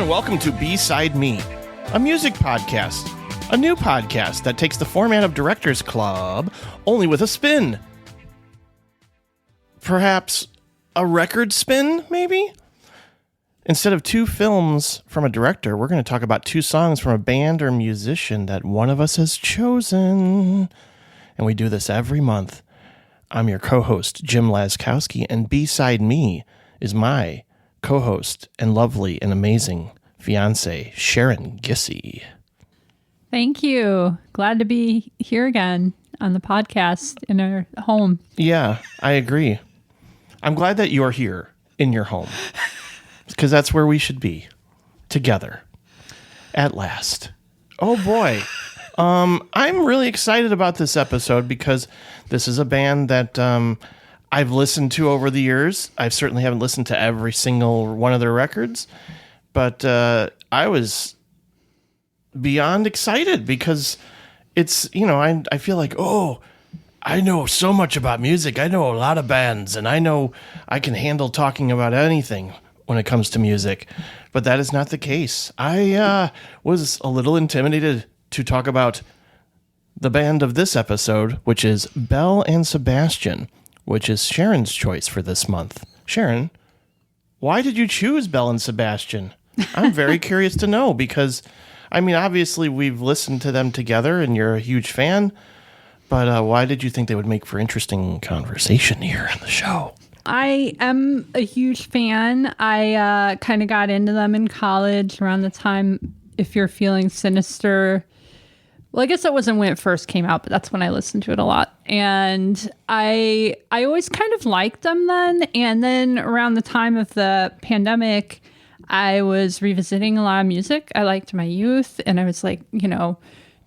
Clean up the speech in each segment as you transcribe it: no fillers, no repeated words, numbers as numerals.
Welcome to B-Side Me, a music podcast, a new podcast that takes the format of Directors Club, only with a spin. Perhaps a record spin, maybe? Instead of two films from a director, we're going to talk about two songs from a band or musician that one of us has chosen. And we do this every month. I'm your co-host, Jim Laskowski, and B-Side Me is my co-host and lovely and amazing fiance, Sharon Gissy. Thank you. Glad to be here again on the podcast in our home. Yeah, I agree. I'm glad that you're here in your home because that's where we should be together at last. Oh boy. I'm really excited about this episode because this is a band that I've listened to over the years. I certainly haven't listened to every single one of their records, but I was beyond excited because it's, I feel like, I know so much about music. I know a lot of bands, and I know I can handle talking about anything when it comes to music. But that is not the case. I was a little intimidated to talk about the band of this episode, which is Belle and Sebastian, which is Sharon's choice for this month. Sharon, why did you choose Belle and Sebastian? I'm very curious to know because, obviously we've listened to them together and you're a huge fan, but why did you think they would make for interesting conversation here on the show? I am a huge fan. I kind of got into them in college around the time If You're Feeling Sinister. Well, I guess that wasn't when it first came out, but that's when I listened to it a lot. And I always kind of liked them then. And then around the time of the pandemic, I was revisiting a lot of music I liked in my youth. And I was like,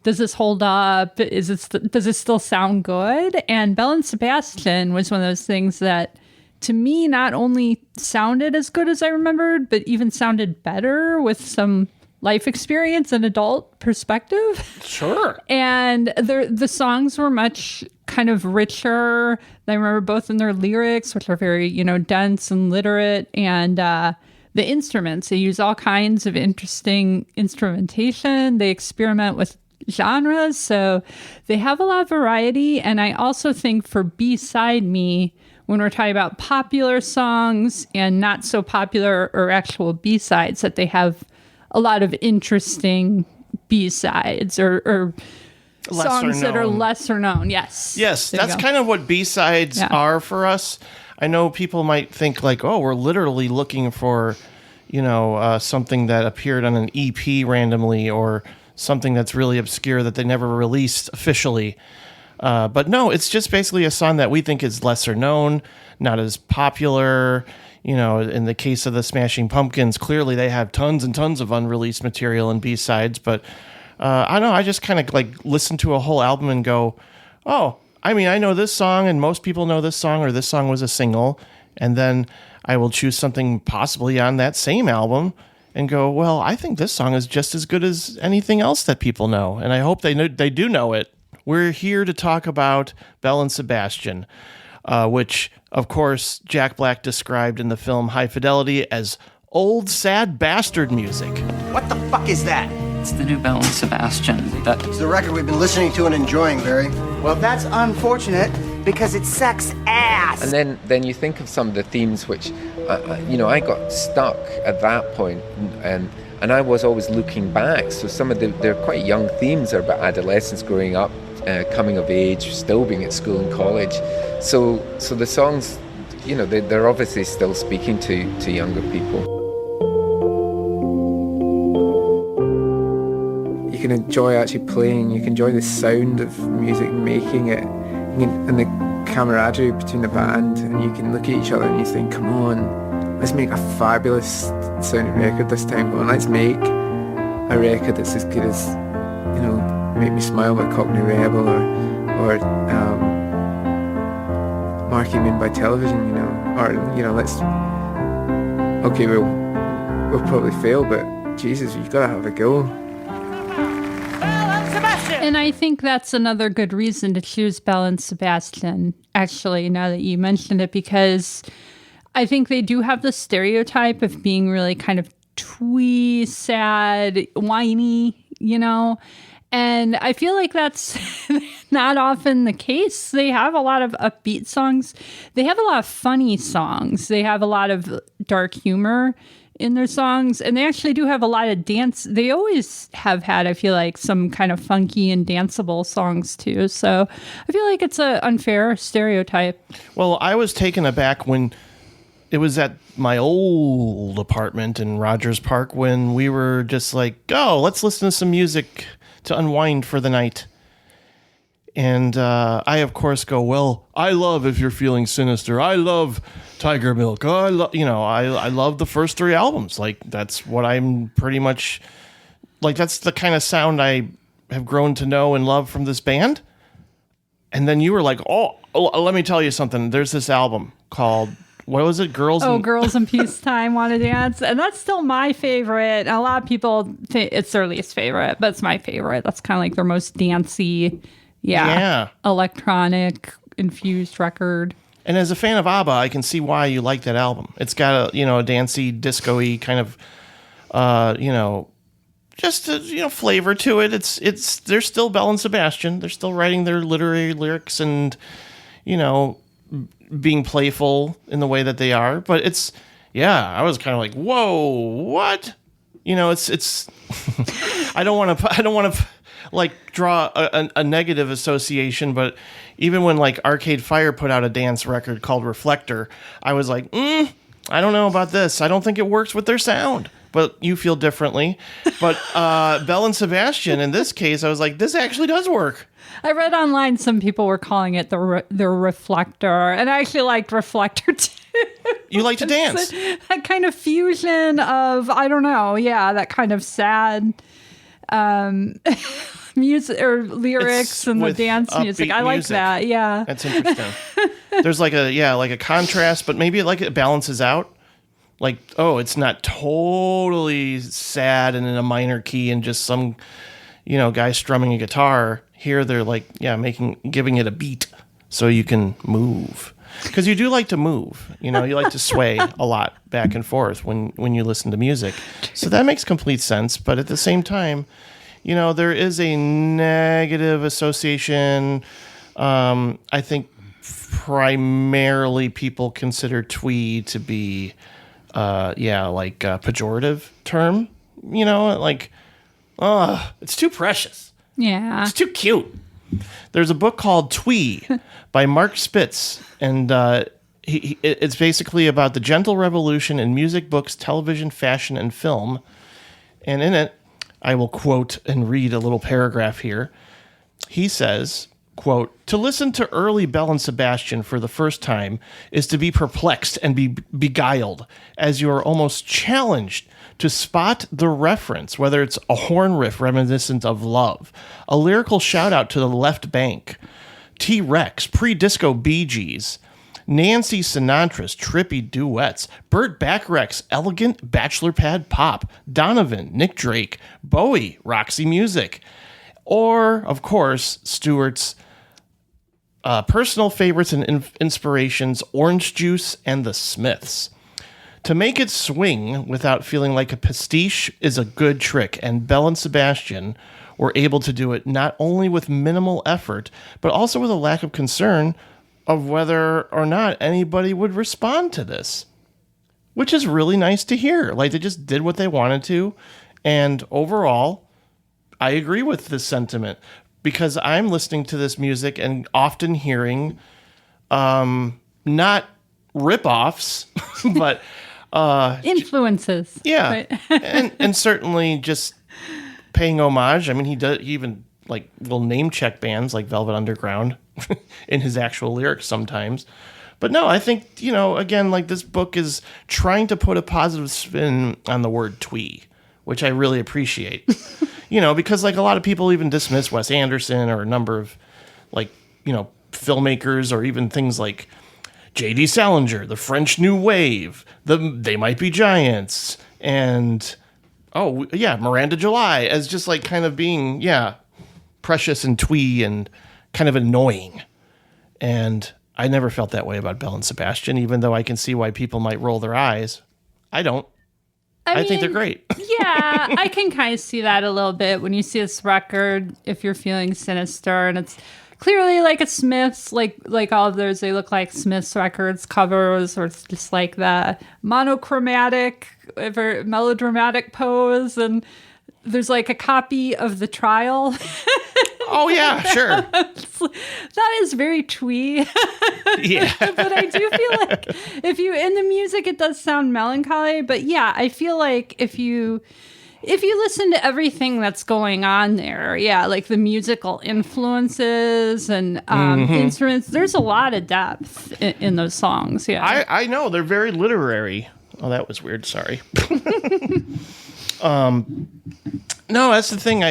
does this hold up? Does it still sound good? And Belle and Sebastian was one of those things that, to me, not only sounded as good as I remembered, but even sounded better with some life experience and adult perspective. Sure. And the songs were much kind of richer. I remember both in their lyrics, which are very, dense and literate, and the instruments. They use all kinds of interesting instrumentation. They experiment with genres, so they have a lot of variety. And I also think for B-Side Me, when we're talking about popular songs and not so popular or actual B-sides, that they have a lot of interesting B-sides or songs that are lesser known. Yes, that's kind of what B-sides are for us. I know people might think like, we're literally looking for, something that appeared on an EP randomly or something that's really obscure that they never released officially. But no, it's just basically a song that we think is lesser known, not as popular. In the case of the Smashing Pumpkins, clearly they have tons and tons of unreleased material and B-sides. But I don't know, I just kind of like listen to a whole album and go, I know this song and most people know this song, or this song was a single. And then I will choose something possibly on that same album and go, well, I think this song is just as good as anything else that people know. And I hope they do know it. We're here to talk about Belle and Sebastian, which, of course, Jack Black described in the film High Fidelity as old, sad bastard music. What the fuck is that? It's the new Belle and Sebastian. It's the record we've been listening to and enjoying, Barry. Well, that's unfortunate because it sucks ass. And then you think of some of the themes which, I got stuck at that point, and I was always looking back. So some of they're quite young themes are about adolescence, growing up, coming of age, still being at school and college. So the songs, they're obviously still speaking to younger people. You can enjoy actually playing. You can enjoy the sound of music, making it, and the camaraderie between the band. And you can look at each other and you think, come on, let's make a fabulous sounding record this time. Come on, let's make a record that's as good as, Make Me Smile by Cockney Rebel or Marquee Moon by Television, let's, okay, we'll probably fail, but Jesus, you've got to have a go. And I think that's another good reason to choose Belle and Sebastian, actually, now that you mentioned it, because I think they do have the stereotype of being really kind of twee, sad, whiny, and I feel like that's not often the case. They have a lot of upbeat songs. They have a lot of funny songs. They have a lot of dark humor in their songs. And they actually do have a lot of dance. They always have had, I feel like, some kind of funky and danceable songs too. So I feel like it's an unfair stereotype. Well, I was taken aback when it was at my old apartment in Rogers Park when we were just like, oh, let's listen to some music to unwind for the night. And I, of course, go, well, I love If You're Feeling Sinister. I love Tiger Milk. I love the first 3 albums. Like, that's what I'm pretty much, like, that's the kind of sound I have grown to know and love from this band. And then you were like, oh, let me tell you something. There's this album called, what was it? Girls in Peacetime Want to Dance. And that's still my favorite. A lot of people think it's their least favorite, but it's my favorite. That's kind of like their most dancey, electronic infused record. And as a fan of ABBA, I can see why you like that album. It's got a dancey, disco-y kind of, just a, flavor to it. It's they're still Belle and Sebastian. They're still writing their literary lyrics and, being playful in the way that they are. But it's, I was kind of like, whoa, what? It's I don't want to like draw a negative association, but even when like Arcade Fire put out a dance record called Reflector, I was like, I don't know about this. I don't think it works with their sound. But you feel differently. But Belle and Sebastian, in this case, I was like, this actually does work. I read online some people were calling it the Reflector, and I actually liked Reflector too. You like to dance. That kind of fusion of, I don't know, that kind of sad music or lyrics and the dance music. I like that. Yeah, that's interesting. There's like a contrast, but maybe it balances out. Like, oh, it's not totally sad and in a minor key and just some, guy strumming a guitar. Here they're like, giving it a beat so you can move. Because you do like to move. You like to sway a lot back and forth when you listen to music. So that makes complete sense. But at the same time, there is a negative association. I think primarily people consider twee to be, like a pejorative term. It's too precious. Yeah. It's too cute. There's a book called Twee by Mark Spitz, and it's basically about the gentle revolution in music, books, television, fashion, and film. And in it, I will quote and read a little paragraph here. He says, quote, "To listen to early Belle and Sebastian for the first time is to be perplexed and be beguiled, as you are almost challenged to spot the reference, whether it's a horn riff reminiscent of Love, a lyrical shout-out to the Left Bank, T-Rex, pre-disco Bee Gees, Nancy Sinatra's trippy duets, Burt Bacharach's elegant bachelor pad pop, Donovan, Nick Drake, Bowie, Roxy Music, or, of course, Stewart's personal favorites and inspirations, Orange Juice and the Smiths. To make it swing without feeling like a pastiche is a good trick, and Belle and Sebastian were able to do it not only with minimal effort, but also with a lack of concern of whether or not anybody would respond to this, which is really nice to hear. Like, they just did what they wanted to, and overall, I agree with this sentiment, because I'm listening to this music and often hearing not rip-offs, but influences. Yeah. Right. and certainly just paying homage. I mean, he even like will name check bands like Velvet Underground in his actual lyrics sometimes. But no, I think, again, like this book is trying to put a positive spin on the word twee, which I really appreciate. Because like a lot of people even dismiss Wes Anderson or a number of like, filmmakers, or even things like J.D. Salinger, the French New Wave, They Might Be Giants, and Miranda July as just like kind of being, precious and twee and kind of annoying. And I never felt that way about Belle and Sebastian, even though I can see why people might roll their eyes. I don't. I think they're great. Yeah, I can kind of see that a little bit when you see this record, If You're Feeling Sinister, and it's clearly like a Smiths, like all of those, they look like Smiths records covers, or it's just like the monochromatic, melodramatic pose, and there's like a copy of The Trial. Oh, yeah, sure. That is very twee. Yeah. But I do feel like in the music, it does sound melancholy. But yeah, I feel like if you listen to everything that's going on there, like the musical influences and instruments, there's a lot of depth in those songs. Yeah. I know. They're very literary. Oh, that was weird. Sorry. No, that's the thing.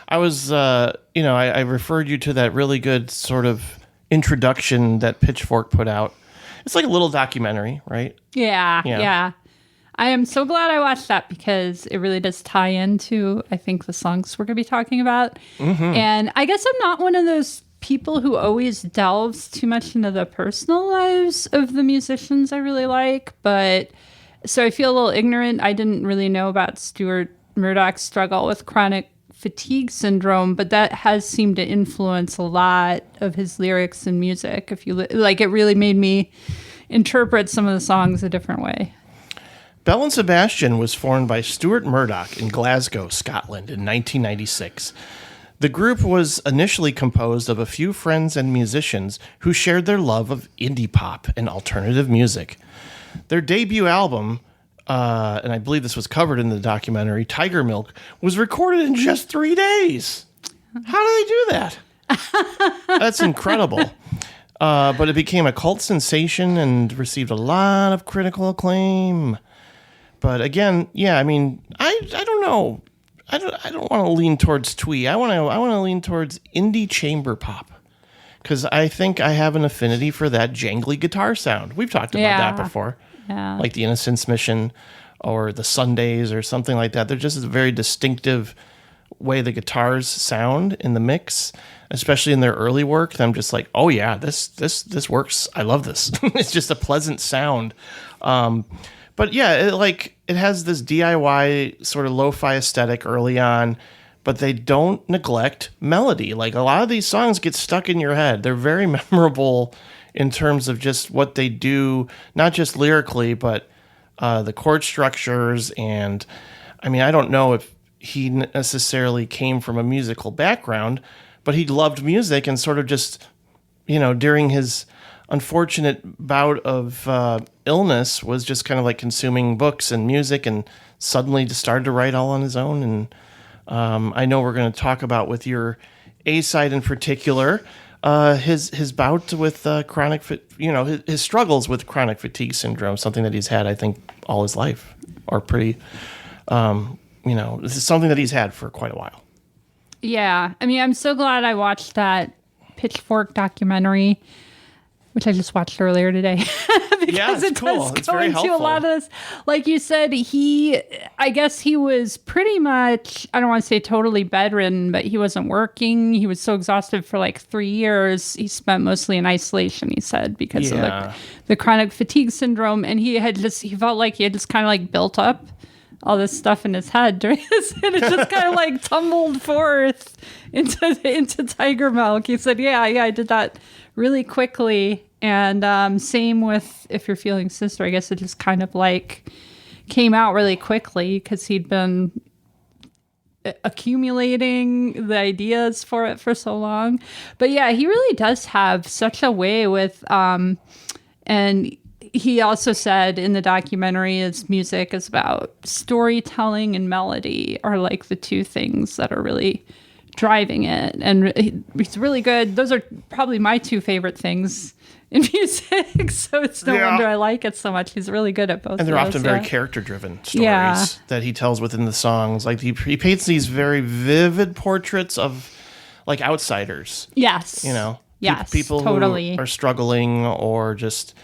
I was, I referred you to that really good sort of introduction that Pitchfork put out. It's like a little documentary, right? Yeah. I am so glad I watched that because it really does tie into, I think, the songs we're going to be talking about. Mm-hmm. And I guess I'm not one of those people who always delves too much into the personal lives of the musicians I really like. But so I feel a little ignorant. I didn't really know about Stuart Murdoch's struggle with chronic fatigue syndrome, but that has seemed to influence a lot of his lyrics and music. If you it really made me interpret some of the songs a different way. Belle and Sebastian was formed by Stuart Murdoch in Glasgow, Scotland in 1996. The group was initially composed of a few friends and musicians who shared their love of indie pop and alternative music. Their debut album, and I believe this was covered in the documentary, Tiger Milk, was recorded in just 3 days. How do they do that? That's incredible. But it became a cult sensation and received a lot of critical acclaim. But again, I mean, I don't know. I don't want to lean towards twee. I want to lean towards indie chamber pop, because I think I have an affinity for that jangly guitar sound. We've talked about that before. Yeah. Like the Innocence Mission or the Sundays or something like that. They're just a very distinctive way the guitars sound in the mix, especially in their early work. I'm just like, oh yeah, this works. I love this. It's just a pleasant sound. But yeah, it has this DIY sort of lo-fi aesthetic early on, but they don't neglect melody. Like a lot of these songs get stuck in your head. They're very memorable in terms of just what they do, not just lyrically, but the chord structures. And I mean, I don't know if he necessarily came from a musical background, but he loved music and sort of just, during his unfortunate bout of illness, was just kind of like consuming books and music, and suddenly just started to write all on his own. And I know we're going to talk about, with your A-side in particular, his bout with his struggles with chronic fatigue syndrome, something that he's had, I think, all his life, or pretty, this is something that he's had for quite a while. Yeah. I mean, I'm so glad I watched that Pitchfork documentary, which I just watched earlier today. Because it cool. does go into a lot of this. Like you said, I guess he was pretty much, I don't want to say totally bedridden, but he wasn't working. He was so exhausted for like 3 years. He spent mostly in isolation, he said, because of the chronic fatigue syndrome. And he felt like he had just kind of like built up all this stuff in his head during this, and it just kind of like tumbled forth into Tiger Milk. He said, I did that really quickly. And same with If You're Feeling Sister. I guess it just kind of like came out really quickly because he'd been accumulating the ideas for it for so long. But yeah, he really does have such a way with, and he also said in the documentary his music is about storytelling and melody are like the two things that are really driving it. And he's really good. Those are probably my two favorite things in music. So it's no wonder I like it so much. He's really good at both And they're of those, often very character-driven stories that he tells within the songs. Like he paints these very vivid portraits of like outsiders. Yes. You know? Yes, People totally. who are struggling or just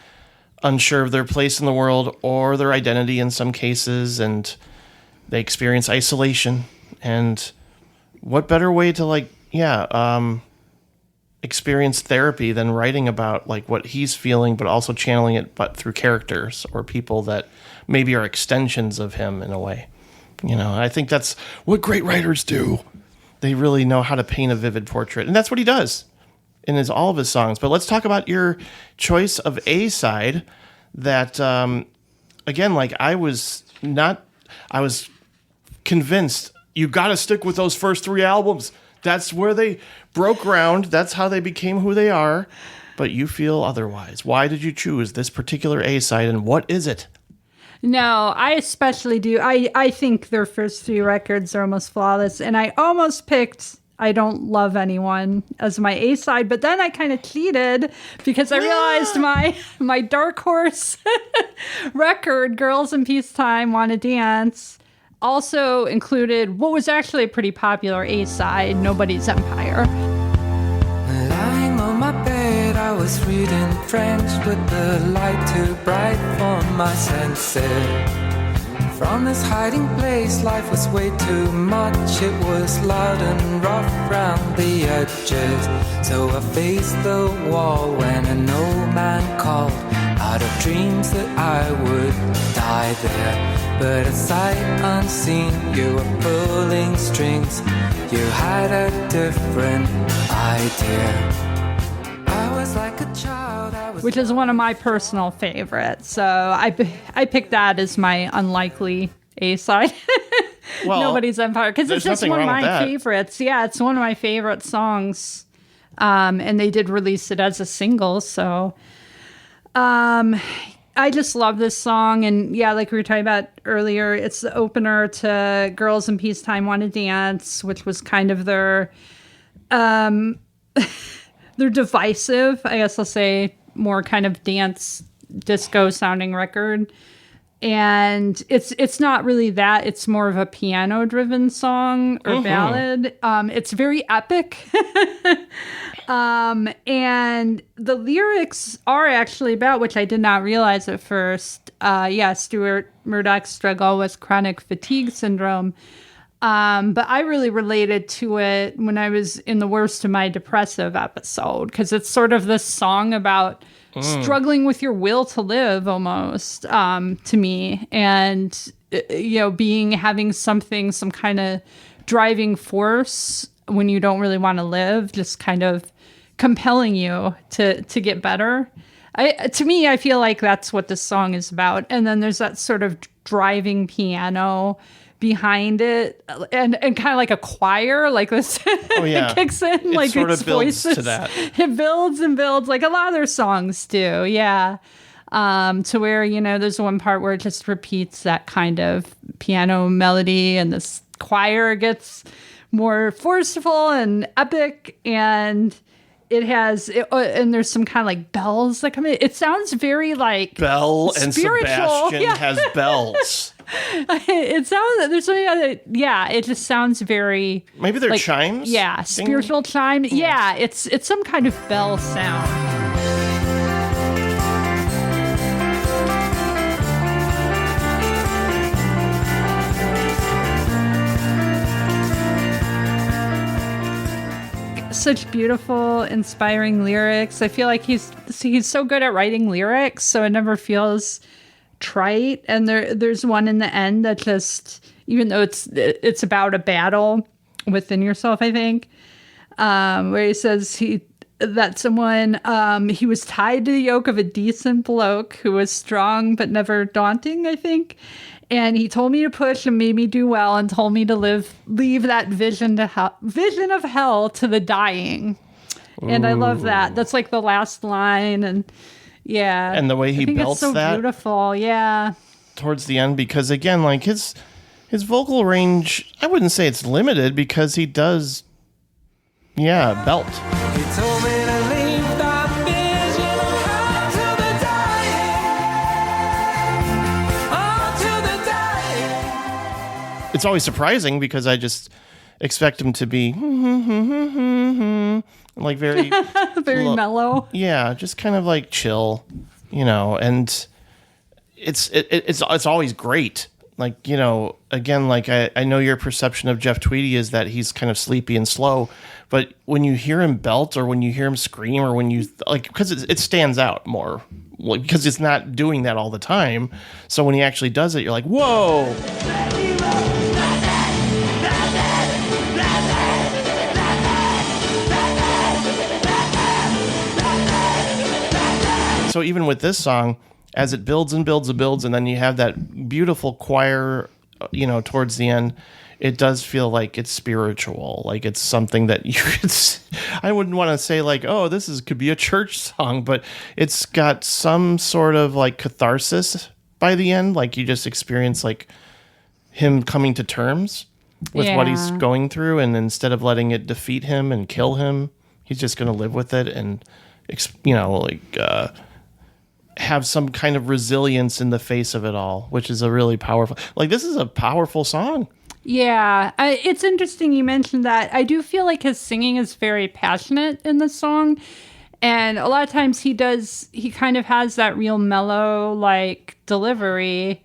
unsure of their place in the world or their identity in some cases, and they experience isolation. And what better way to experience therapy than writing about like what he's feeling, but also channeling it but through characters or people that maybe are extensions of him in a way. You know, I think that's what great writers do. They really know how to paint a vivid portrait, and that's what he does in all of his songs. But let's talk about your choice of A-side that, again, like I was convinced you got to stick with those first 3 albums. That's where they broke ground. That's how they became who they are. But you feel otherwise. Why did you choose this particular A-side, and what is it? No, I especially do. I think their first 3 records are almost flawless, and I almost picked I Don't Love Anyone as my A-side, but then I kind of cheated because I realized my dark horse record, Girls in Peacetime Wanna Dance, also included what was actually a pretty popular A-side, Nobody's Empire. Lying on my bed, I was reading French with the light too bright for my senses. From this hiding place, life was way too much. It was loud and rough round the edges. So I faced the wall when an old man called out of dreams that I would die there. But at sight unseen, you were pulling strings. You had a different idea. I was like a child. Which is one of my personal favorites. So I picked that as my unlikely A-side. Well, Nobody's Empire. Because it's just one of my favorites. Yeah, it's one of my favorite songs. And they did release it as a single. So I just love this song. And yeah, like we were talking about earlier, it's the opener to Girls in Peacetime Wanna Dance, which was kind of their they're divisive, I guess I'll say, more kind of dance disco sounding record. And it's not really that. It's more of a piano driven song or ballad. It's very epic. And the lyrics are actually about, which I did not realize at first. Stuart Murdoch's struggle with chronic fatigue syndrome. But I really related to it when I was in the worst of my depressive episode, because it's sort of this song about struggling with your will to live almost, to me. And, having some kind of driving force when you don't really want to live, just kind of compelling you to get better. To me, I feel like that's what this song is about. And then there's that sort of driving piano behind it, and kind of like a choir, like this. It kicks in, it like sort its of builds voices. to that. It builds and builds, like a lot of their songs do. Yeah, to where there's one part where it just repeats that kind of piano melody, and this choir gets more forceful and epic, and it has, and there's some kind of like bells that come in. It sounds very like Belle and Sebastian has bells. It sounds, there's something other, it just sounds very, maybe they're chimes. Yeah, spiritual chime. Yeah, it's some kind of bell sound. Such beautiful, inspiring lyrics. I feel like he's so good at writing lyrics, so it never feels trite. And there's one in the end that just, even though it's about a battle within yourself, I think, where he says he was tied to the yoke of a decent bloke who was strong but never daunting, I think. And he told me to push and made me do well, and told me to leave that vision of hell to the dying. Ooh. And I love that. That's like the last line. And Yeah. And the way he I think belts it's so that beautiful. Yeah. towards the end, because again, like his vocal range, I wouldn't say it's limited because he does, belt. He told me to leave that vision onto the dying. It's always surprising because I just expect him to be like very Very mellow. Yeah, just kind of like chill, and it's always great. Like, again, like I know your perception of Jeff Tweedy is that he's kind of sleepy and slow, but when you hear him belt or when you hear him scream or when you because it stands out more because it's not doing that all the time. So when he actually does it, you're like, whoa. So even with this song, as it builds and builds and builds, and then you have that beautiful choir, towards the end, it does feel like it's spiritual. Like it's something that you could, I wouldn't want to say like, oh, could be a church song, but it's got some sort of like catharsis by the end. Like you just experience like him coming to terms with what he's going through. And instead of letting it defeat him and kill him, he's just going to live with it and, have some kind of resilience in the face of it all, which is a really powerful, this is a powerful song. Yeah, it's interesting you mentioned that. I do feel like his singing is very passionate in the song. And a lot of times he kind of has that real mellow, delivery,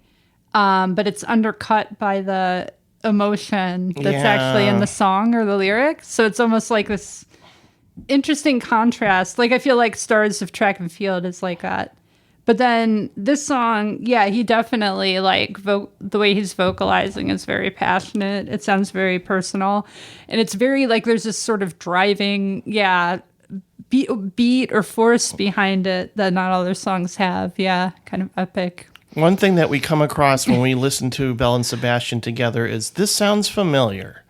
but it's undercut by the emotion that's actually in the song or the lyrics. So it's almost like this interesting contrast. Like, I feel like Stars of Track and Field is like that. But then this song, he definitely, the way he's vocalizing is very passionate. It sounds very personal. And it's very, there's this sort of driving, beat or force behind it that not all their songs have. Yeah, kind of epic. One thing that we come across when we listen to Belle and Sebastian together is this sounds familiar.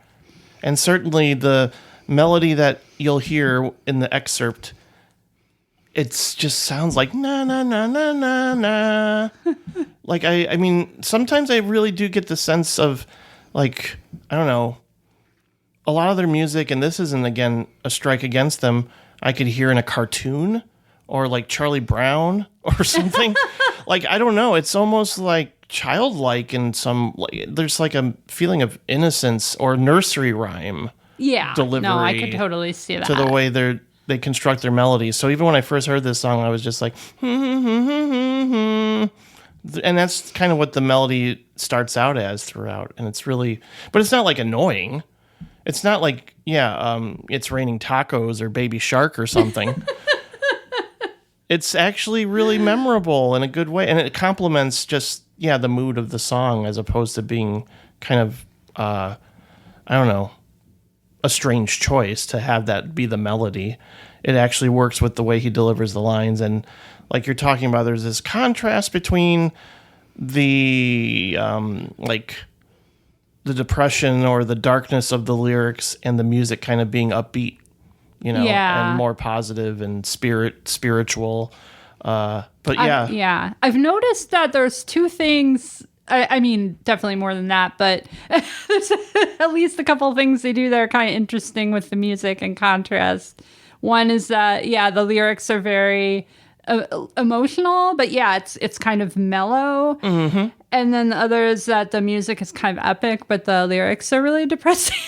And certainly the melody that you'll hear in the excerpt, it just sounds like na na na na na na. I mean, sometimes I really do get the sense of I don't know, a lot of their music, and this isn't again a strike against them, I could hear in a cartoon or like Charlie Brown or something. I don't know, it's almost like childlike in some there's like a feeling of innocence or nursery rhyme. Yeah. Delivery. No, I could totally see that. To the way they construct their melodies. So even when I first heard this song, I was just like, and that's kind of what the melody starts out as throughout. And it's really, but it's not annoying. It's not like, it's raining tacos or Baby Shark or something. It's actually really memorable in a good way. And it complements just, the mood of the song as opposed to being kind of, I don't know, a strange choice to have that be the melody. It actually works with the way he delivers the lines. And like you're talking about, there's this contrast between the the depression or the darkness of the lyrics and the music kind of being upbeat, and more positive and spiritual. I've noticed that there's two things. I mean, definitely more than that, but there's at least a couple of things they do that are kind of interesting with the music and contrast. One is that, the lyrics are very emotional, but it's kind of mellow. Mm-hmm. And then the other is that the music is kind of epic, but the lyrics are really depressing.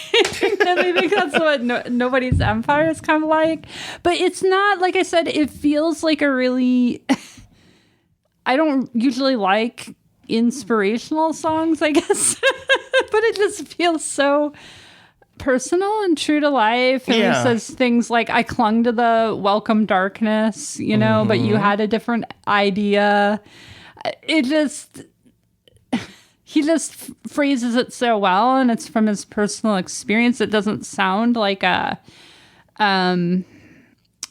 And I think that's what Nobody's Empire is kind of like. But it's not, like I said, it feels like a really... I don't usually like inspirational songs, I guess, but it just feels so personal and true to life. And he says things like, I clung to the welcome darkness, but you had a different idea. He just phrases it so well, and it's from his personal experience. It doesn't sound like an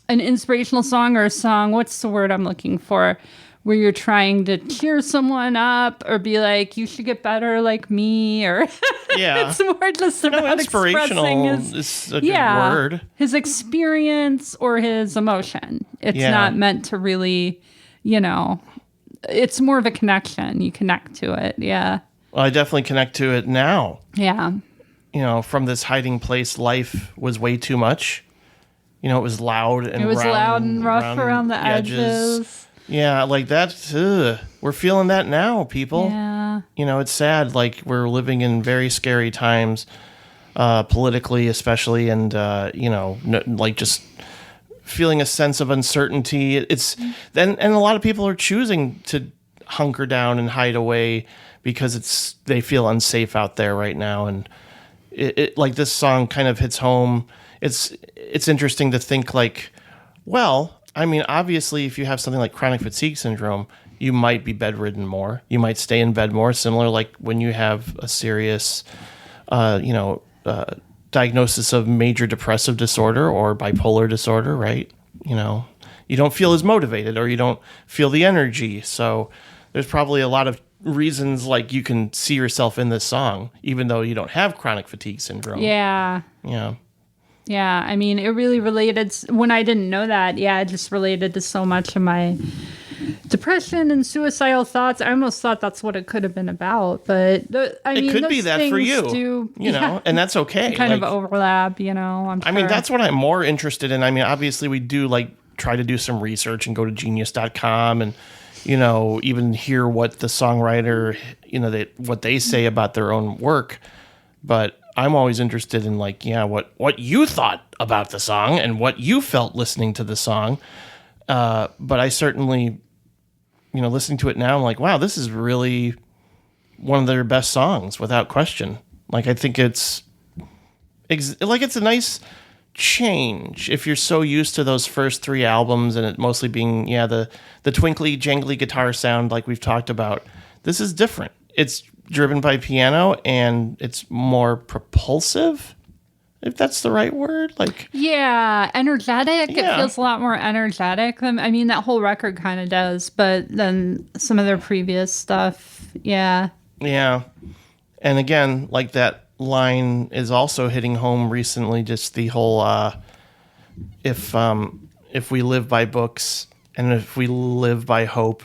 inspirational song or a song, what's the word I'm looking for, where you're trying to cheer someone up or be like, you should get better like me, or it's more just about expressing is a good word. His experience or his emotion. It's not meant to really, it's more of a connection. You connect to it. Yeah. Well, I definitely connect to it now. Yeah. From this hiding place, life was way too much. It was loud and rough around the edges. Yeah, like that. We're feeling that now, people. Yeah. It's sad. Like, we're living in very scary times, politically especially, and, like just feeling a sense of uncertainty. And a lot of people are choosing to hunker down and hide away because they feel unsafe out there right now. And it like this song kind of hits home. It's interesting to think like, well, I mean, obviously, if you have something like chronic fatigue syndrome, you might be bedridden more. You might stay in bed more, similar like when you have a serious, diagnosis of major depressive disorder or bipolar disorder, right? You don't feel as motivated or you don't feel the energy. So there's probably a lot of reasons like you can see yourself in this song, even though you don't have chronic fatigue syndrome. Yeah. Yeah. Yeah. I mean, it really related when I didn't know that. Yeah. It just related to so much of my depression and suicidal thoughts. I almost thought that's what it could have been about, but it could be that for you, and that's okay. Kind of overlap, I'm sure. I mean, that's what I'm more interested in. I mean, obviously we do like try to do some research and go to genius.com and, even hear what the songwriter, what they say about their own work. But I'm always interested in like, what you thought about the song and what you felt listening to the song. But I certainly, listening to it now, I'm like, wow, this is really one of their best songs without question. Like, I think it's a nice change if you're so used to those first three albums and it mostly being, the twinkly, jangly guitar sound like we've talked about. This is different. It's driven by piano and it's more propulsive, if that's the right word. Like, yeah, energetic. Yeah. It feels a lot more energetic than, that whole record kind of does, but then some of their previous stuff, yeah. And again, like that line is also hitting home recently, just the whole if we live by books and if we live by hope,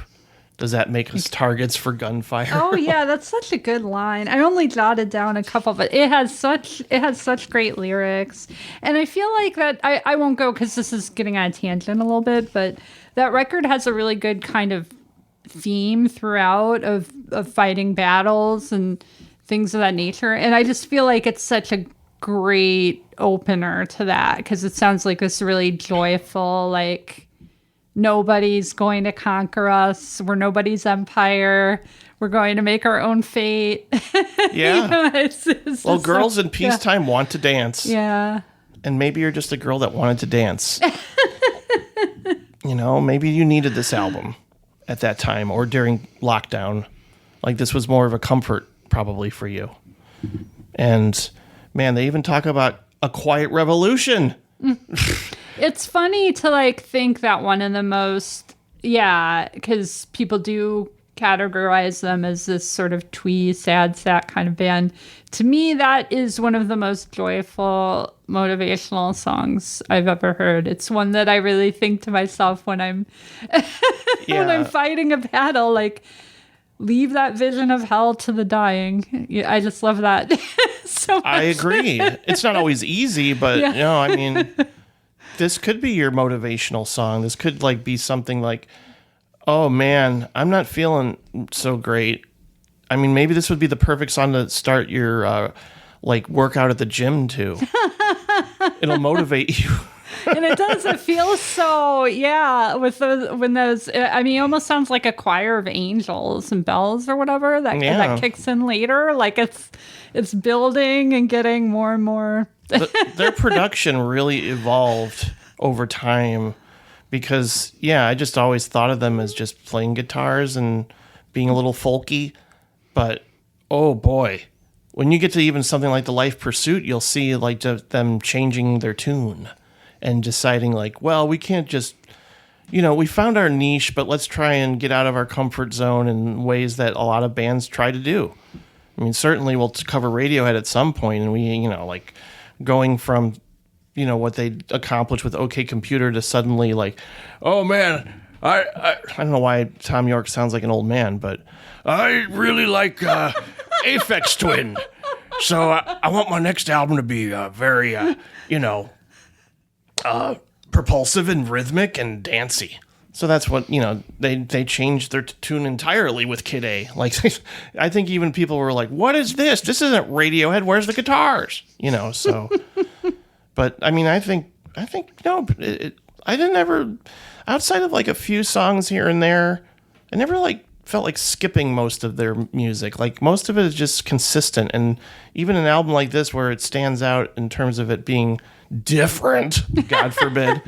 does that make us targets for gunfire? Oh yeah, that's such a good line. I only jotted down a couple, but it has such great lyrics. And I feel like that I won't go because this is getting on a tangent a little bit, but that record has a really good kind of theme throughout of fighting battles and things of that nature. And I just feel like it's such a great opener to that because it sounds like this really joyful, like, nobody's going to conquer us. We're nobody's empire. We're going to make our own fate. Yeah. It's well, girls in peacetime want to dance. Yeah. And maybe you're just a girl that wanted to dance. Maybe you needed this album at that time or during lockdown. Like, this was more of a comfort probably for you. And man, they even talk about a quiet revolution. It's funny to think that one of the most, because people do categorize them as this sort of twee, sad sack kind of band. To me, that is one of the most joyful, motivational songs I've ever heard. It's one that I really think to myself when I'm when I'm fighting a battle, like, leave that vision of hell to the dying. Yeah, I just love that so much. I agree. It's not always easy, but this could be your motivational song. This could be something like, oh man, I'm not feeling so great. I mean, maybe this would be the perfect song to start your workout at the gym to. It'll motivate you. And it does. It feels so, with those, it almost sounds like a choir of angels and bells or whatever that kicks in later. Like it's building and getting more and more. Their production really evolved over time because, I just always thought of them as just playing guitars and being a little folky. But, oh boy, when you get to even something like The Life Pursuit, you'll see them changing their tune. And deciding we can't just, we found our niche, but let's try and get out of our comfort zone in ways that a lot of bands try to do. I mean, certainly we'll cover Radiohead at some point, and we, going from, what they accomplished with OK Computer to suddenly oh man, I don't know why Tom York sounds like an old man, but I really like Aphex Twin. So I want my next album to be very, propulsive and rhythmic and dancey. So that's what, they changed their tune entirely with Kid A. Like, I think even people were like, what is this? This isn't Radiohead. Where's the guitars? So. But, I mean, I think I didn't ever, outside of like a few songs here and there, I never like felt like skipping most of their music. Like most of it is just consistent. And even an album like this where it stands out in terms of it being different, God forbid,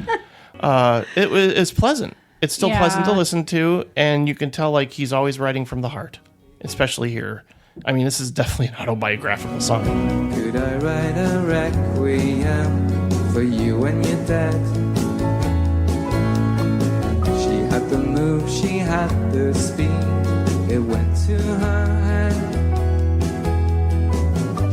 it's pleasant. It's still pleasant to listen to. And you can tell like he's always writing from the heart, especially here. I mean, this is definitely an autobiographical song. Could I write a requiem for you when you're dead? She had the move, she had the speed, it went to her head.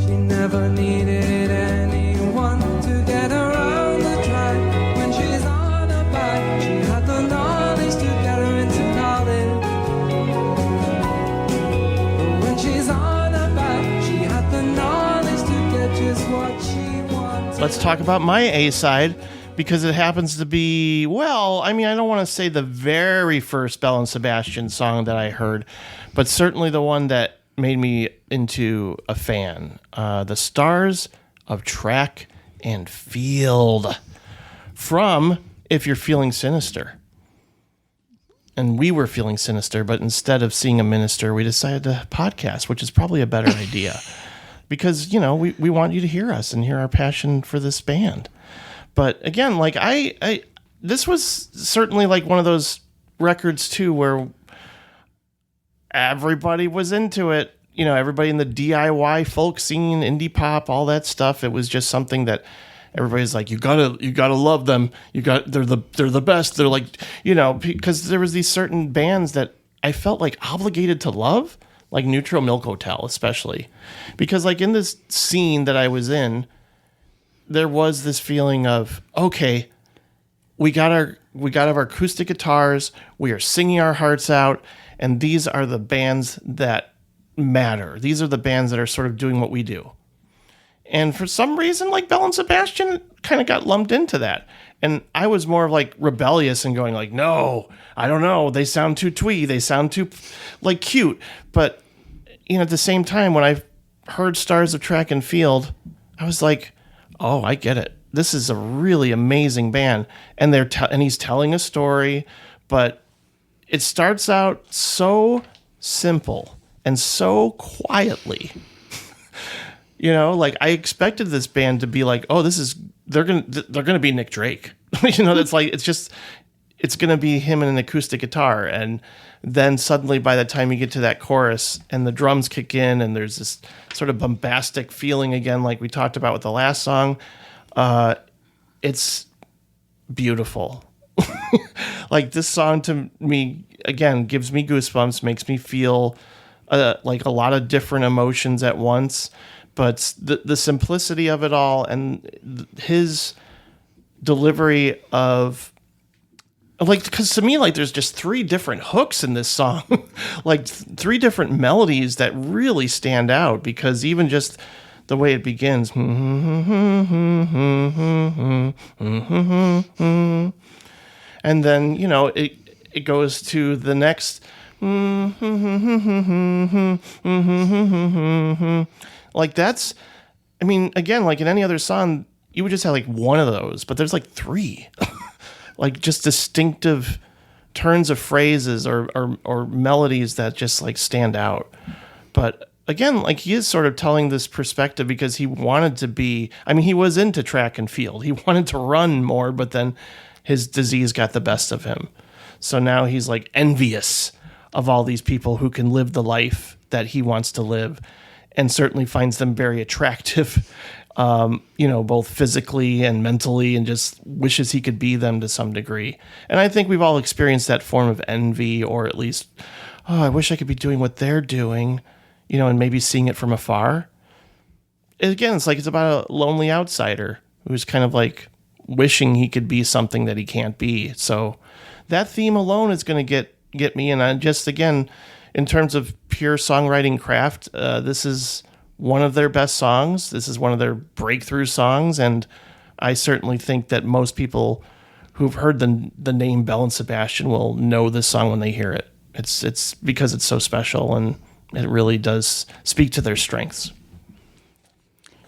She never needed anyone to get around the track. When she's on her back, she had the knowledge to get her into college. But when she's on her back, she had the knowledge to get just what she wanted. Let's talk about my A-side, because it happens to be, well, I mean, I don't want to say the very first Belle and Sebastian song that I heard, but certainly the one that made me into a fan. The Stars of Track and Field from If You're Feeling Sinister. And we were feeling sinister, but instead of seeing a minister, we decided to podcast, which is probably a better idea. Because, we want you to hear us and hear our passion for this band. But again, like I this was certainly like one of those records too where everybody was into it. Everybody in the DIY folk scene, indie pop, all that stuff. It was just something that everybody's like, you gotta love them. They're the best. They're like, because there was these certain bands that I felt like obligated to love, like Neutral Milk Hotel, especially because like in this scene that I was in, there was this feeling of, okay, we got our acoustic guitars, we are singing our hearts out, and these are the bands that matter. These are the bands that are sort of doing what we do. And for some reason, like Belle and Sebastian kind of got lumped into that. And I was more of like rebellious and going like, no, I don't know. They sound too twee. They sound too like cute. But, at the same time, when I heard Stars of Track and Field, I was like, oh, I get it. This is a really amazing band. And and he's telling a story, but it starts out so simple and so quietly. Like I expected this band to be like, oh, they're going to be Nick Drake. That's like, it's going to be him and an acoustic guitar. And then suddenly by the time you get to that chorus and the drums kick in and there's this sort of bombastic feeling again, like we talked about with the last song, it's beautiful. Like this song to me, again, gives me goosebumps, makes me feel like a lot of different emotions at once. But the simplicity of it all and his delivery of, like, because to me, like, there's just 3 different hooks in this song, like 3 different melodies that really stand out, because even just the way it begins, and then, it goes to the next, like that's, I mean, again, like in any other song, you would just have like one of those, but there's like 3. Like just distinctive turns of phrases or melodies that just like stand out. But again, like he is sort of telling this perspective because he wanted to be, I mean, he was into track and field. He wanted to run more, but then his disease got the best of him. So now he's like envious of all these people who can live the life that he wants to live, and certainly finds them very attractive, both physically and mentally, and just wishes he could be them to some degree. And I think we've all experienced that form of envy, or at least, oh, I wish I could be doing what they're doing, and maybe seeing it from afar. Again, it's about a lonely outsider who's kind of like wishing he could be something that he can't be. So that theme alone is going to get me. And I just, again, in terms of pure songwriting craft, this is one of their best songs. This is one of their breakthrough songs, and I certainly think that most people who've heard the name Belle and Sebastian will know this song when they hear it. It's because it's so special, and it really does speak to their strengths.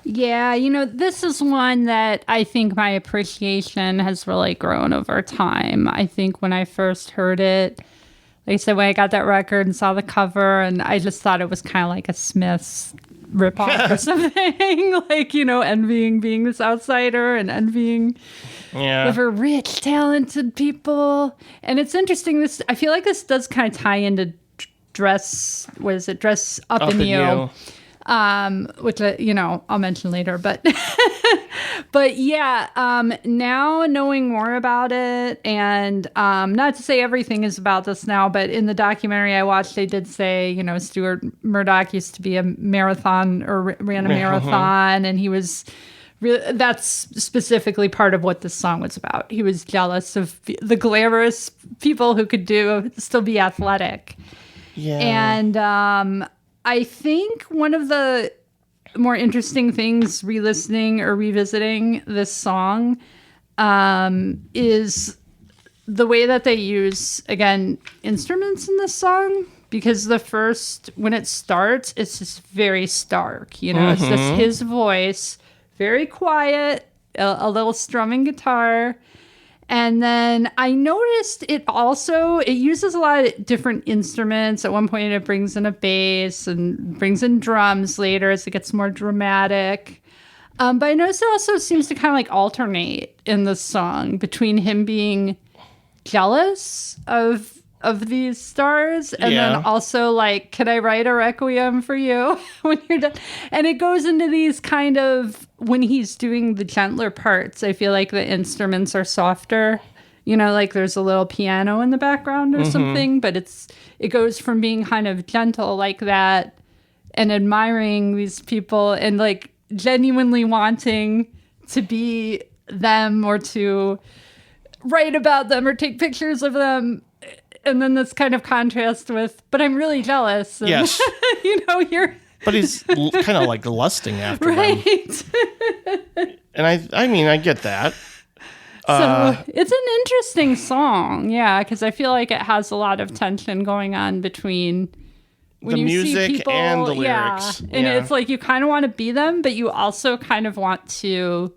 Yeah, this is one that I think my appreciation has really grown over time. I think when I first heard it, like I said, when I got that record and saw the cover, and I just thought it was kind of like a Smiths ripoff or something. Like, envying being this outsider and envying the rich, talented people. And it's interesting, I feel like this does kind of tie into Dress Up in You. Which I'll mention later, but now knowing more about it, and not to say everything is about this now, but in the documentary I watched, they did say Stuart Murdoch used to be a marathon or ran a marathon, and he was that's specifically part of what this song was about. He was jealous of the glamorous people who could still be athletic, and I think one of the more interesting things re-listening or revisiting this song is the way that they use, again, instruments in this song. Because when it starts, it's just very stark. It's just his voice, very quiet, a little strumming guitar. And then I noticed it uses a lot of different instruments. At one point it brings in a bass and brings in drums later as it gets more dramatic. But I noticed it also seems to kind of like alternate in the song between him being jealous of these stars and then also like, can I write a requiem for you when you're done? And it goes into these kind of, when he's doing the gentler parts, I feel like the instruments are softer, like there's a little piano in the background or something, but it goes from being kind of gentle like that and admiring these people and like genuinely wanting to be them or to write about them or take pictures of them. And then this kind of contrast with, but I'm really jealous. And, yes. But he's kind of like lusting after them. Right. And I get that. So it's an interesting song. Yeah. Because I feel like it has a lot of tension going on between when the you music see people, and the lyrics. Yeah. And it's like you kind of want to be them, but you also kind of want to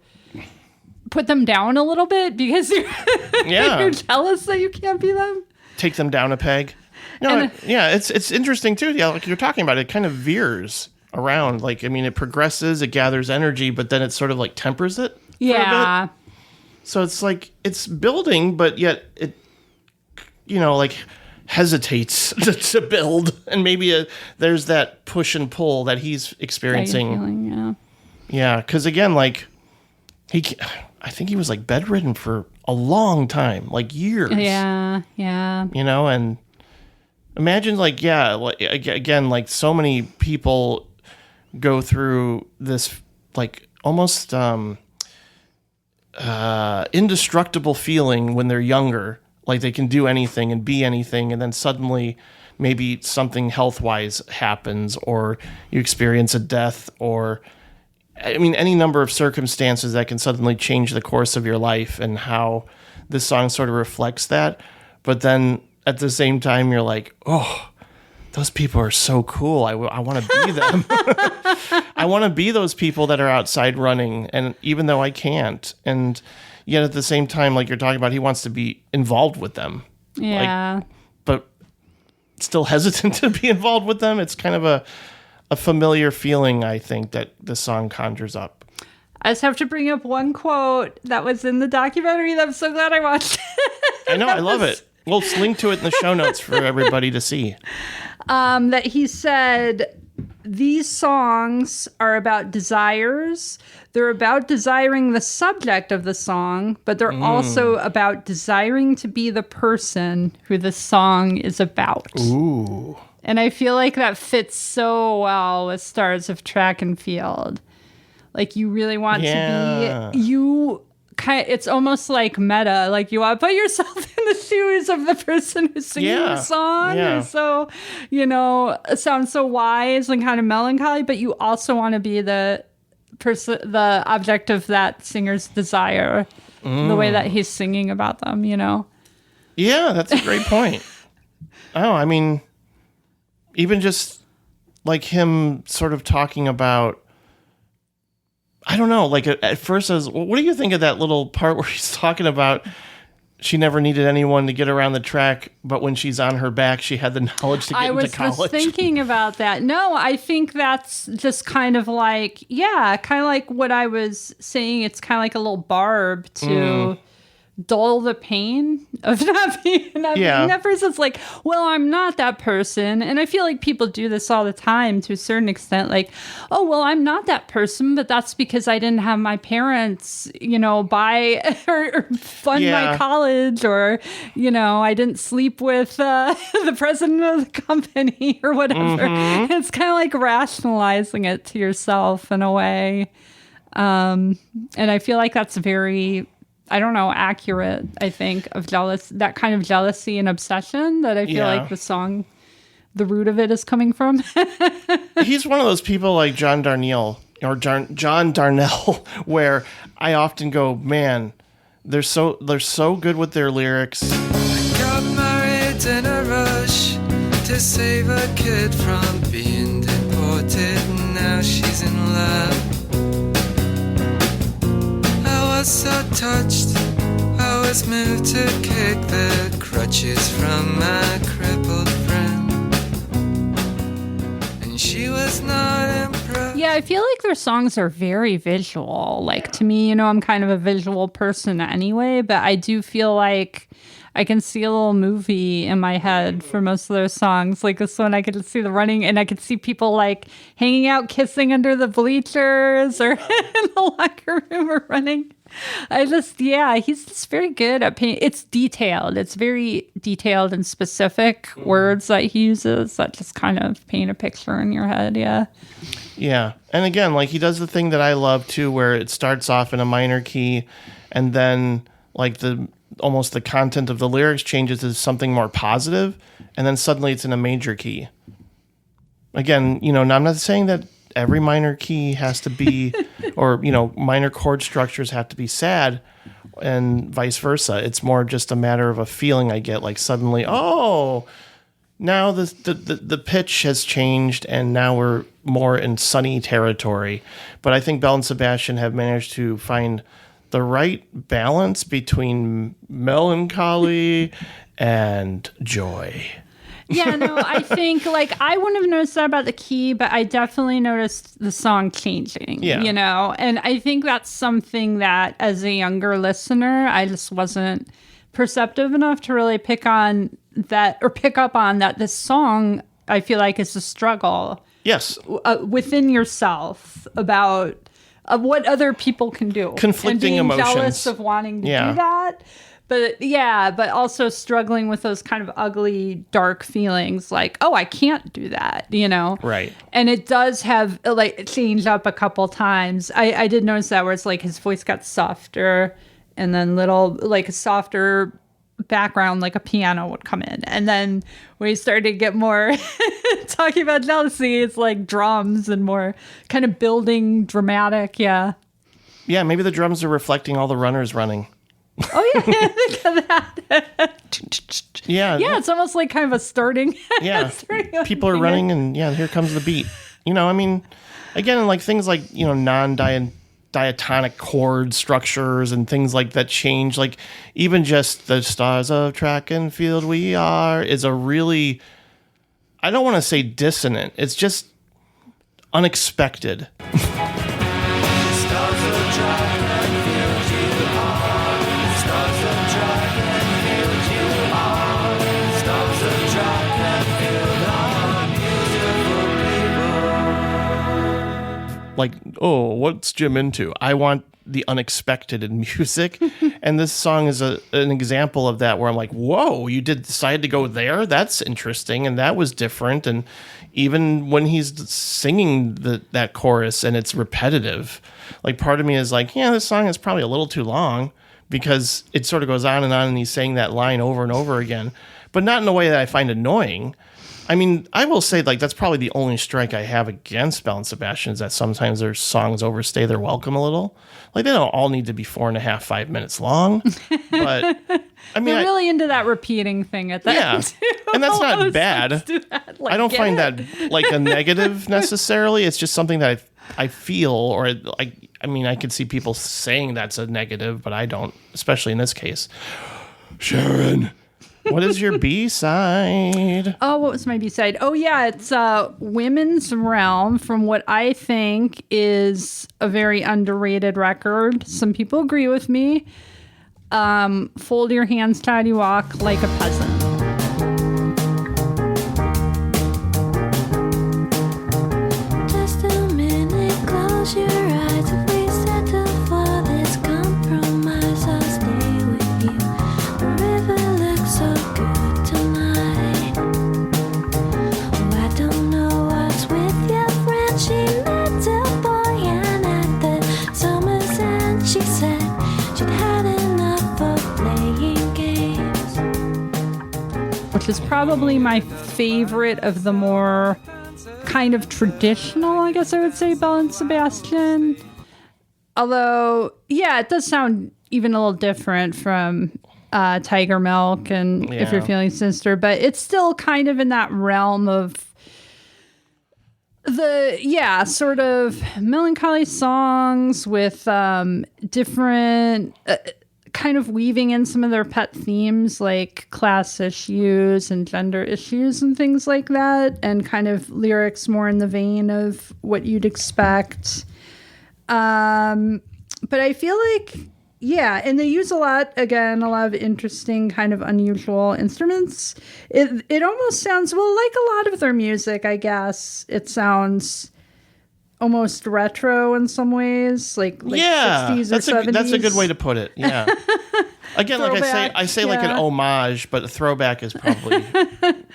put them down a little bit because you're jealous that you can't be them. Take them down a peg. No, it's interesting too. Yeah, like you're talking about, it kind of veers around. Like, I mean, it progresses, it gathers energy, but then it sort of like tempers it. Yeah. So it's like it's building, but yet it, like hesitates to build, and maybe there's that push and pull that he's experiencing. Yeah, because again, like I think he was like bedridden for a long time, like years. Yeah. And imagine again, like so many people go through this like almost indestructible feeling when they're younger, like they can do anything and be anything, and then suddenly maybe something health-wise happens, or you experience a death, or any number of circumstances that can suddenly change the course of your life, and how this song sort of reflects that. But then at the same time, you're like, oh, those people are so cool. I want to be them. I want to be those people that are outside running, and even though I can't. And yet at the same time, like you're talking about, he wants to be involved with them. Yeah. But still hesitant to be involved with them. It's kind of a familiar feeling, I think, that the song conjures up. I just have to bring up one quote that was in the documentary that I'm so glad I watched. I know, I love it. We'll link to it in the show notes for everybody to see. That he said, these songs are about desires. They're about desiring the subject of the song, but they're also about desiring to be the person who the song is about. Ooh. And I feel like that fits so well with Stars of Track and Field. Like, you really want to be... You it's almost like meta. Like you want to put yourself in the shoes of the person who's singing the song. Yeah. And so, it sounds so wise and kind of melancholy, but you also want to be the person, the object of that singer's desire, the way that he's singing about them, Yeah, that's a great point. Oh, I mean, even just like him sort of talking about, I don't know, like at first I was, what do you think of that little part where he's talking about she never needed anyone to get around the track, but when she's on her back, she had the knowledge to get into college? I was thinking about that. No, I think that's just kind of like, kind of like what I was saying. It's kind of like a little barb to dull the pain of not being that person. It's like, well, I'm not that person. And I feel like people do this all the time to a certain extent. Like, oh, well, I'm not that person, but that's because I didn't have my parents, buy or fund my college, or, I didn't sleep with the president of the company or whatever. It's kind of like rationalizing it to yourself in a way. And I feel like that's very, I don't know, accurate, I think, of that kind of jealousy and obsession that I feel like the song, the root of it is coming from. He's one of those people like John Darnielle or John Darnell, where I often go, man, they're so good with their lyrics. I got married in a rush to save a kid from being deported, and now she's in love. I was so touched, I was moved to kick the crutches from my crippled friend, and she was not impressed. Yeah, I feel like their songs are very visual. Like, to me, I'm kind of a visual person anyway, but I do feel like I can see a little movie in my head for most of their songs. Like this one, I could see the running, and I could see people like hanging out, kissing under the bleachers or in the locker room or running. He's just very good at painting. It's detailed. It's very detailed and specific words that he uses that just kind of paint a picture in your head. Yeah. Yeah. And again, like he does the thing that I love too, where it starts off in a minor key and then like almost the content of the lyrics changes to something more positive, and then suddenly it's in a major key. Again, I'm not saying that every minor key has to be, or, minor chord structures have to be sad and vice versa. It's more just a matter of a feeling I get, like suddenly, oh, now the pitch has changed and now we're more in sunny territory. But I think Belle and Sebastian have managed to find the right balance between melancholy and joy. Yeah, no, I think like I wouldn't have noticed that about the key, but I definitely noticed the song changing, and I think that's something that as a younger listener, I just wasn't perceptive enough to really pick up on that this song, I feel like, is a struggle. Yes. Within yourself about what other people can do. Conflicting and being emotions. Jealous of wanting to do that. But also struggling with those kind of ugly, dark feelings like, oh, I can't do that, Right. And it does have, like, changed up a couple times. I did notice that where it's like his voice got softer and then little, like, a softer background, like a piano would come in. And then when he started to get more talking about jealousy, it's like drums and more kind of building dramatic. Yeah. Yeah, maybe the drums are reflecting all the runners running. Oh, yeah. Think of that. Yeah. Yeah, it's almost like kind of a starting. Yeah. People are running and, here comes the beat. Again, like things like, non-diatonic chord structures and things like that change. Like even just the stars of track and field we are is a really, I don't want to say dissonant. It's just unexpected. Like, oh, what's Jim into? I want the unexpected in music. And this song is an example of that, where I'm like, whoa, you did decide to go there? That's interesting. And that was different. And even when he's singing that chorus and it's repetitive, like part of me is like, yeah, this song is probably a little too long, because it sort of goes on and he's saying that line over and over again, but not in a way that I find annoying. I mean, I will say, like, that's probably the only strike I have against Belle and Sebastian, is that sometimes their songs overstay their welcome a little. Like, they don't all need to be 4.5, 5 minutes long. But I mean, they're really into that repeating thing at that. Yeah, too. and that's not bad. That. Like, I don't find that like a negative necessarily. It's just something that I feel, or I mean, I could see people saying that's a negative, but I don't, especially in this case. Sharon, what is your B-side? Oh, what was my B-side? Oh, yeah, it's Women's Realm, from what I think is a very underrated record. Some people agree with me. Fold your hands, tidy walk like a peasant. Just a minute, close your eyes. If we settle for this compromise, I'll stay with you. The river looks so good tonight. Oh, I don't know what's with your friend. She met a boy, and at the summer's end, she said she'd had enough of playing games. Which is probably my favorite of the more kind of traditional, I guess I would say, Belle and Sebastian. Although, yeah, it does sound even a little different from Tiger Milk and If You're Feeling Sinister, but it's still kind of in that realm of sort of melancholy songs with different kind of weaving in some of their pet themes, like class issues and gender issues and things like that, and kind of lyrics more in the vein of what you'd expect. But I feel like, yeah, and they use a lot of interesting kind of unusual instruments. It almost sounds, well, like a lot of their music, I guess. It sounds almost retro in some ways, like 60s or 70s. That's a good way to put it. Yeah. Again, Throwback, like I say like an homage, but a throwback is probably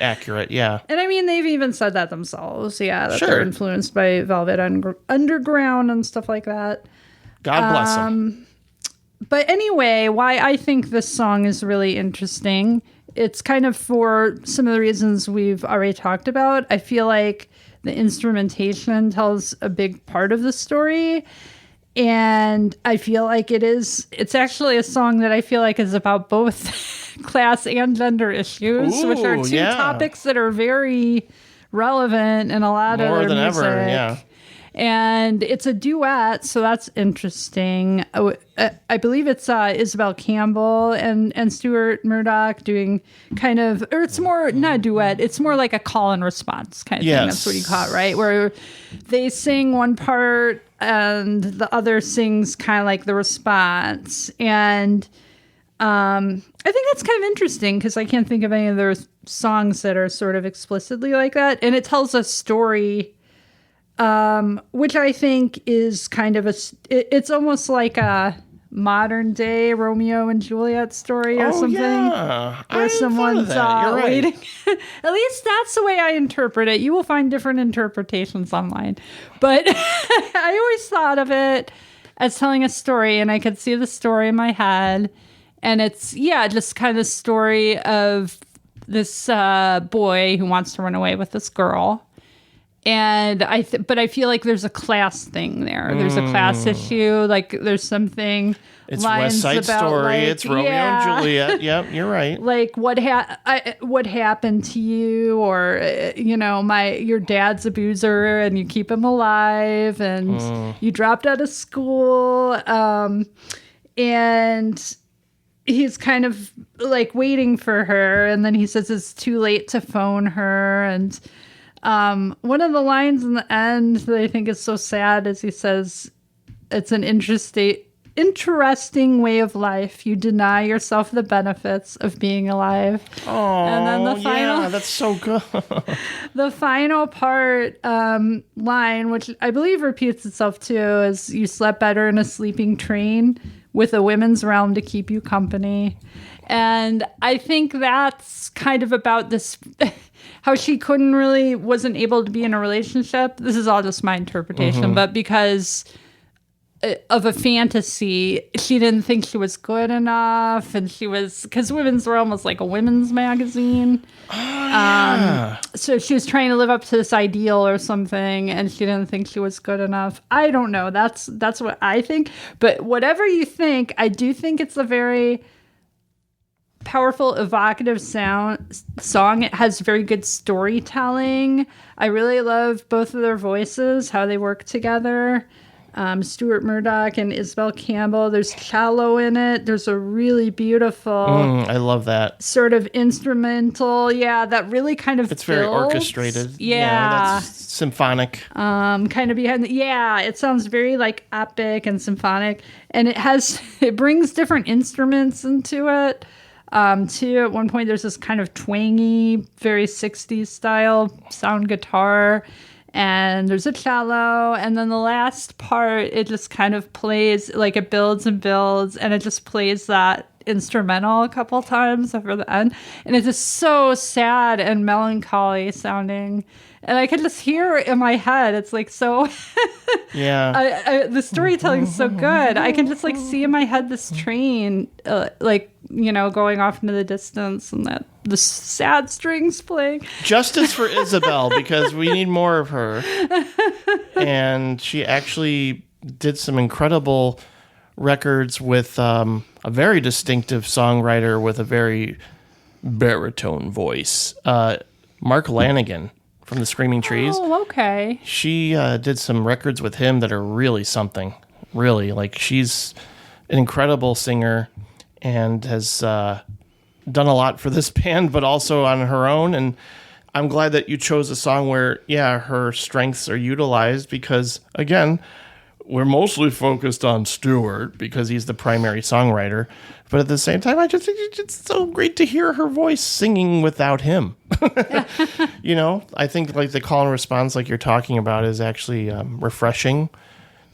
accurate. Yeah. And I mean, they've even said that themselves. Yeah, that Sure. they're influenced by Velvet Underground and stuff like that. God bless them. But anyway, why I think this song is really interesting, it's kind of for some of the reasons we've already talked about. I feel like the instrumentation tells a big part of the story. And I feel like it's actually a song that I feel like is about both class and gender issues, which are two topics that are very relevant in a lot More of their than music. ever, yeah. And it's a duet, so that's interesting. I believe it's Isabel Campbell and Stuart Murdoch doing kind of, or it's more, not a duet, it's more like a call and response kind of thing. That's what you call it, right? Where they sing one part and the other sings kind of like the response. And I think that's kind of interesting because I can't think of any of their songs that are sort of explicitly like that. And it tells a story, which I think is kind of it's almost like a modern day Romeo and Juliet story or something. Yeah. Where someone's right. waiting. At least that's the way I interpret it. You will find different interpretations online. But I always thought of it as telling a story, and I could see the story in my head. And it's, just kind of the story of this boy who wants to run away with this girl. And but I feel like there's a class thing there. There's a class issue. Like there's something. It's West Side Story. Like, it's Romeo and Juliet. Yep, you're right. Like what happened to you, or your dad's a boozer and you keep him alive, and you dropped out of school, and he's kind of like waiting for her, and then he says it's too late to phone her, and one of the lines in the end that I think is so sad is he says it's an interesting way of life. You deny yourself the benefits of being alive. Oh, and then the final, yeah, that's so good. the final part line, which I believe repeats itself too, is you slept better in a sleeping train with a women's realm to keep you company. And I think that's kind of about this, how she wasn't able to be in a relationship. This is all just my interpretation, but because of a fantasy, she didn't think she was good enough. And because Women's Realm was like a women's magazine. So she was trying to live up to this ideal or something, and she didn't think she was good enough. I don't know. That's what I think. But whatever you think, I do think it's a very powerful, evocative song. It has very good storytelling. I really love both of their voices, how they work together. Stuart Murdoch and Isabel Campbell. There's cello in it. There's a really beautiful I love that sort of instrumental. Yeah, that really kind of it's very orchestrated. Yeah, that's symphonic. Kind of behind. It sounds very like epic and symphonic, and it brings different instruments into it. Too, at one point, there's this kind of twangy, very 60s style sound guitar. And there's a cello, and then the last part, it just kind of plays, like it builds and builds, and it just plays that instrumental a couple times over the end. And it's just so sad and melancholy sounding. And I can just hear it in my head. It's like so... Yeah. The storytelling's so good. I can just like see in my head this train, going off into the distance, and that the sad strings playing. Justice for Isabel, because we need more of her. And she actually did some incredible records with a very distinctive songwriter with a very baritone voice, Mark Lanigan from the Screaming Trees. Oh, okay. She did some records with him that are really something. Really, like she's an incredible singer and has done a lot for this band, but also on her own. And I'm glad that you chose a song where, her strengths are utilized because, again, we're mostly focused on Stuart because he's the primary songwriter. But at the same time, I just think it's so great to hear her voice singing without him. I think like the call and response like you're talking about is actually refreshing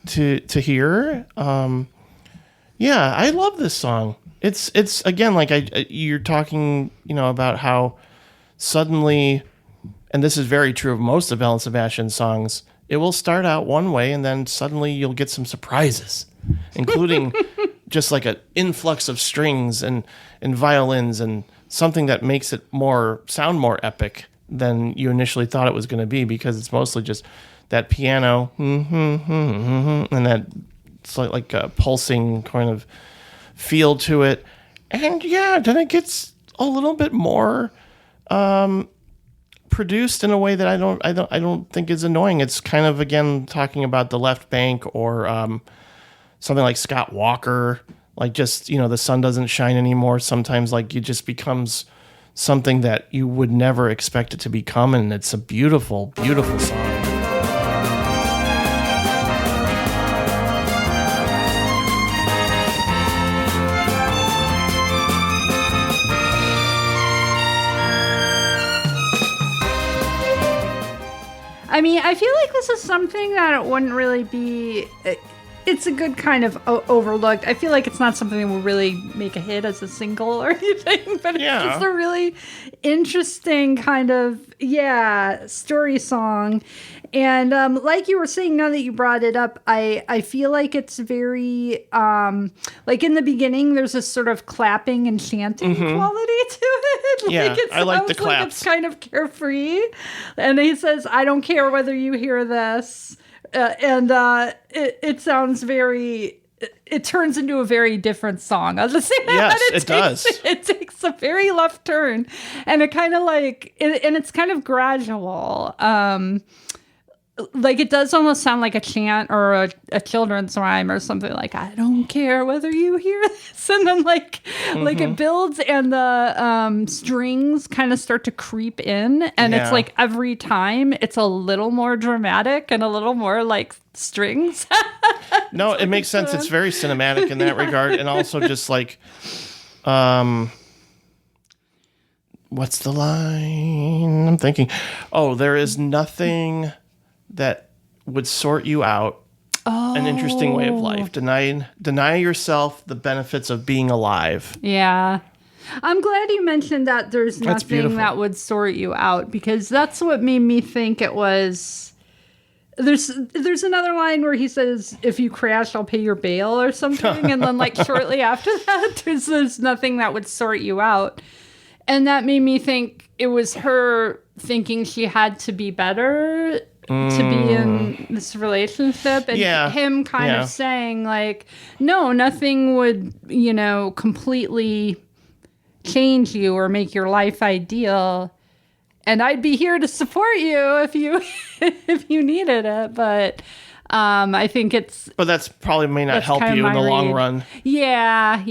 to hear. I love this song. It's again, like you're talking, about how suddenly, and this is very true of most of Belle and Sebastian's songs, it will start out one way and then suddenly you'll get some surprises, including just like an influx of strings and violins and something that makes it sound more epic than you initially thought it was going to be, because it's mostly just that piano and that it's like a pulsing kind of feel to it. And then it gets a little bit more produced in a way that I don't think is annoying. It's kind of, again, talking about the left bank or something like Scott Walker, like just, the sun doesn't shine anymore. Sometimes like it just becomes something that you would never expect it to become. And it's a beautiful, beautiful song. I mean, I feel like this is something that it wouldn't really be... It's a good kind of overlooked. I feel like it's not something that will really make a hit as a single or anything, but it's just a really interesting kind of, story song. And like you were saying, now that you brought it up, I feel like it's very, like in the beginning, there's this sort of clapping and chanting quality to it. I like the claps. Like it's kind of carefree. And he says, I don't care whether you hear this. It sounds very... It turns into a very different song. I'll just say that. Yes, it does. It takes a very left turn. And it kind of like... and it's kind of gradual. like it does almost sound like a chant or a children's rhyme or something like, I don't care whether you hear this. And then like it builds and the strings kind of start to creep in. And it's like every time it's a little more dramatic and a little more like strings. No, it makes sense. It's very cinematic in that regard. And also just like, what's the line? I'm thinking, there is nothing that would sort you out. An interesting way of life. Deny yourself the benefits of being alive. Yeah. I'm glad you mentioned that there's nothing beautiful. that would sort you out, because that's what made me think it was. There's another line where he says, if you crash, I'll pay your bail or something. And then like shortly after that, there's nothing that would sort you out. And that made me think it was her thinking she had to be better to be in this relationship, and him kind of saying like, no, nothing would, completely change you or make your life ideal, and I'd be here to support you if you needed it. But I think but that's probably may not help you in the long run. Yeah.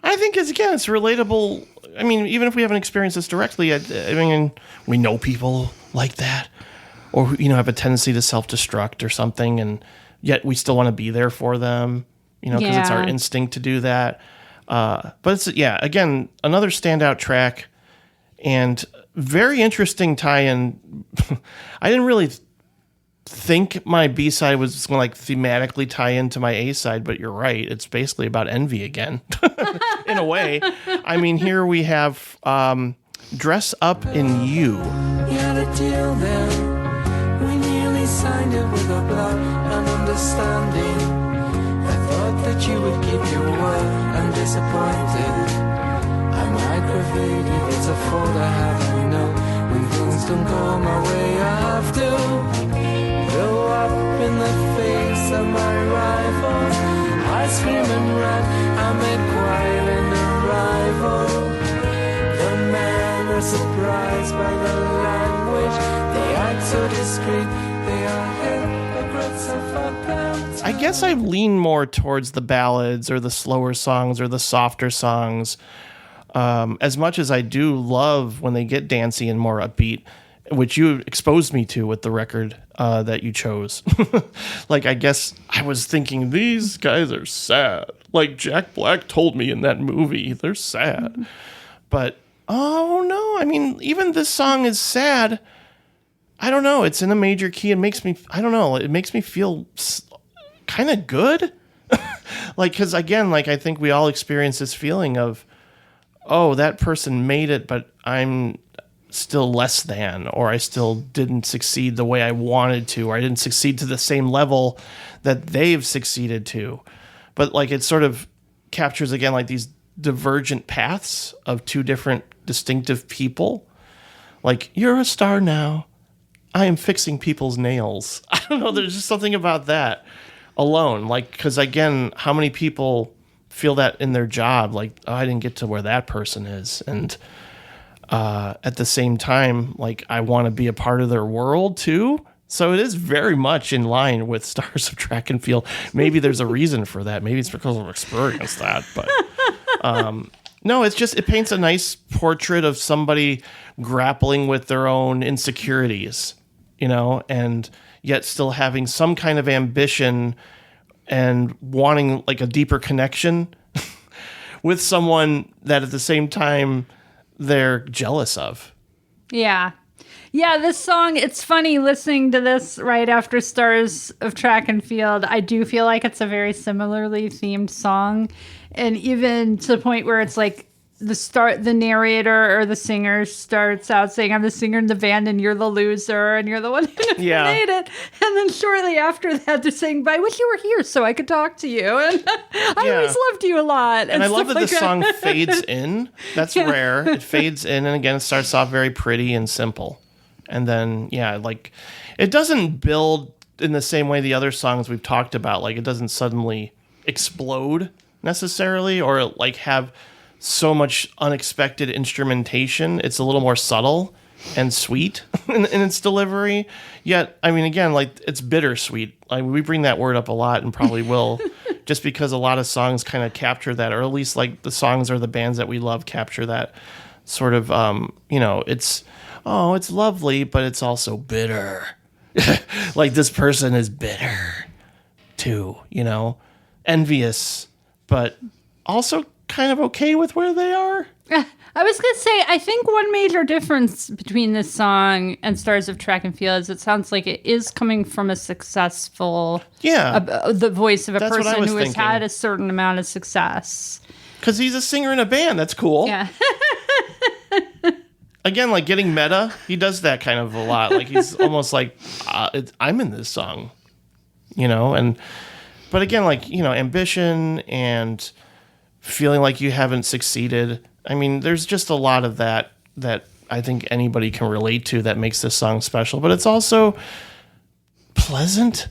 I think it's relatable. I mean, even if we haven't experienced this directly, I mean, we know people like that, or have a tendency to self-destruct or something, and yet we still want to be there for them, because it's our instinct to do that. But it's again, another standout track, and very interesting tie-in. I didn't really think my B-side was going to like thematically tie into my A-side, but you're right. It's basically about envy again, in a way. I mean, here we have Dress Up in You. You had a deal then. We nearly signed it with a blood and understanding. I thought that you would keep your word, and disappointed. I'm aggravated, it's a fault I have, I know. When things don't go my way, I have to blow up in the face of my rivals. I scream and rant, I made quite an arrival. The men are surprised by the language. They act so discreet, they are hypocrites, so fuck them. I guess I lean more towards the ballads or the slower songs or the softer songs. As much as I do love when they get dancey and more upbeat, which you exposed me to with the record that you chose. Like, I guess I was thinking, these guys are sad. Like Jack Black told me in that movie, they're sad. But, oh no, I mean, even this song is sad. I don't know. It's in a major key. It makes me feel kind of good. Like, because again, like, I think we all experience this feeling of, oh, that person made it, but I'm still less than, or I still didn't succeed the way I wanted to, or I didn't succeed to the same level that they've succeeded to. But like, it sort of captures again like these divergent paths of two different distinctive people. Like, you're a star now, I am fixing people's nails. I don't know, there's just something about that alone. Like, because again, how many people feel that in their job, like, oh, I didn't get to where that person is, and at the same time, like, I want to be a part of their world too. So it is very much in line with Stars of Track and Field. Maybe there's a reason for that. Maybe it's because I've experienced that. But no, it's just, it paints a nice portrait of somebody grappling with their own insecurities, and yet still having some kind of ambition and wanting like a deeper connection with someone that at the same time they're jealous of. Yeah, this song, it's funny listening to this right after Stars of Track and Field. I do feel like it's a very similarly themed song, and even to the point where it's like the narrator or the singer starts out saying, I'm the singer in the band and you're the loser and you're the one who made it. And then shortly after that, they're saying, but I wish you were here so I could talk to you. And I always loved you a lot. And I love that the song fades in. That's rare. It fades in. And again, it starts off very pretty and simple. And then, like, it doesn't build in the same way the other songs we've talked about. Like, it doesn't suddenly explode necessarily, or like have so much unexpected instrumentation. It's a little more subtle and sweet in its delivery. Yet, I mean, again, like it's bittersweet. Like we bring that word up a lot and probably will, just because a lot of songs kind of capture that, or at least like the songs or the bands that we love capture that sort of, it's lovely, but it's also bitter. Like this person is bitter too, envious, but also kind of okay with where they are. I was going to say, I think one major difference between this song and Stars of Track and Field is it sounds like it is coming from a successful, the voice of a That's person who has thinking. had a certain amount of success. Because he's a singer in a band. That's cool. Yeah. Again, like getting meta, he does that kind of a lot. Like he's almost like, I'm in this song, but again, like, ambition and feeling like you haven't succeeded. I mean, there's just a lot of that I think anybody can relate to that makes this song special, but it's also pleasant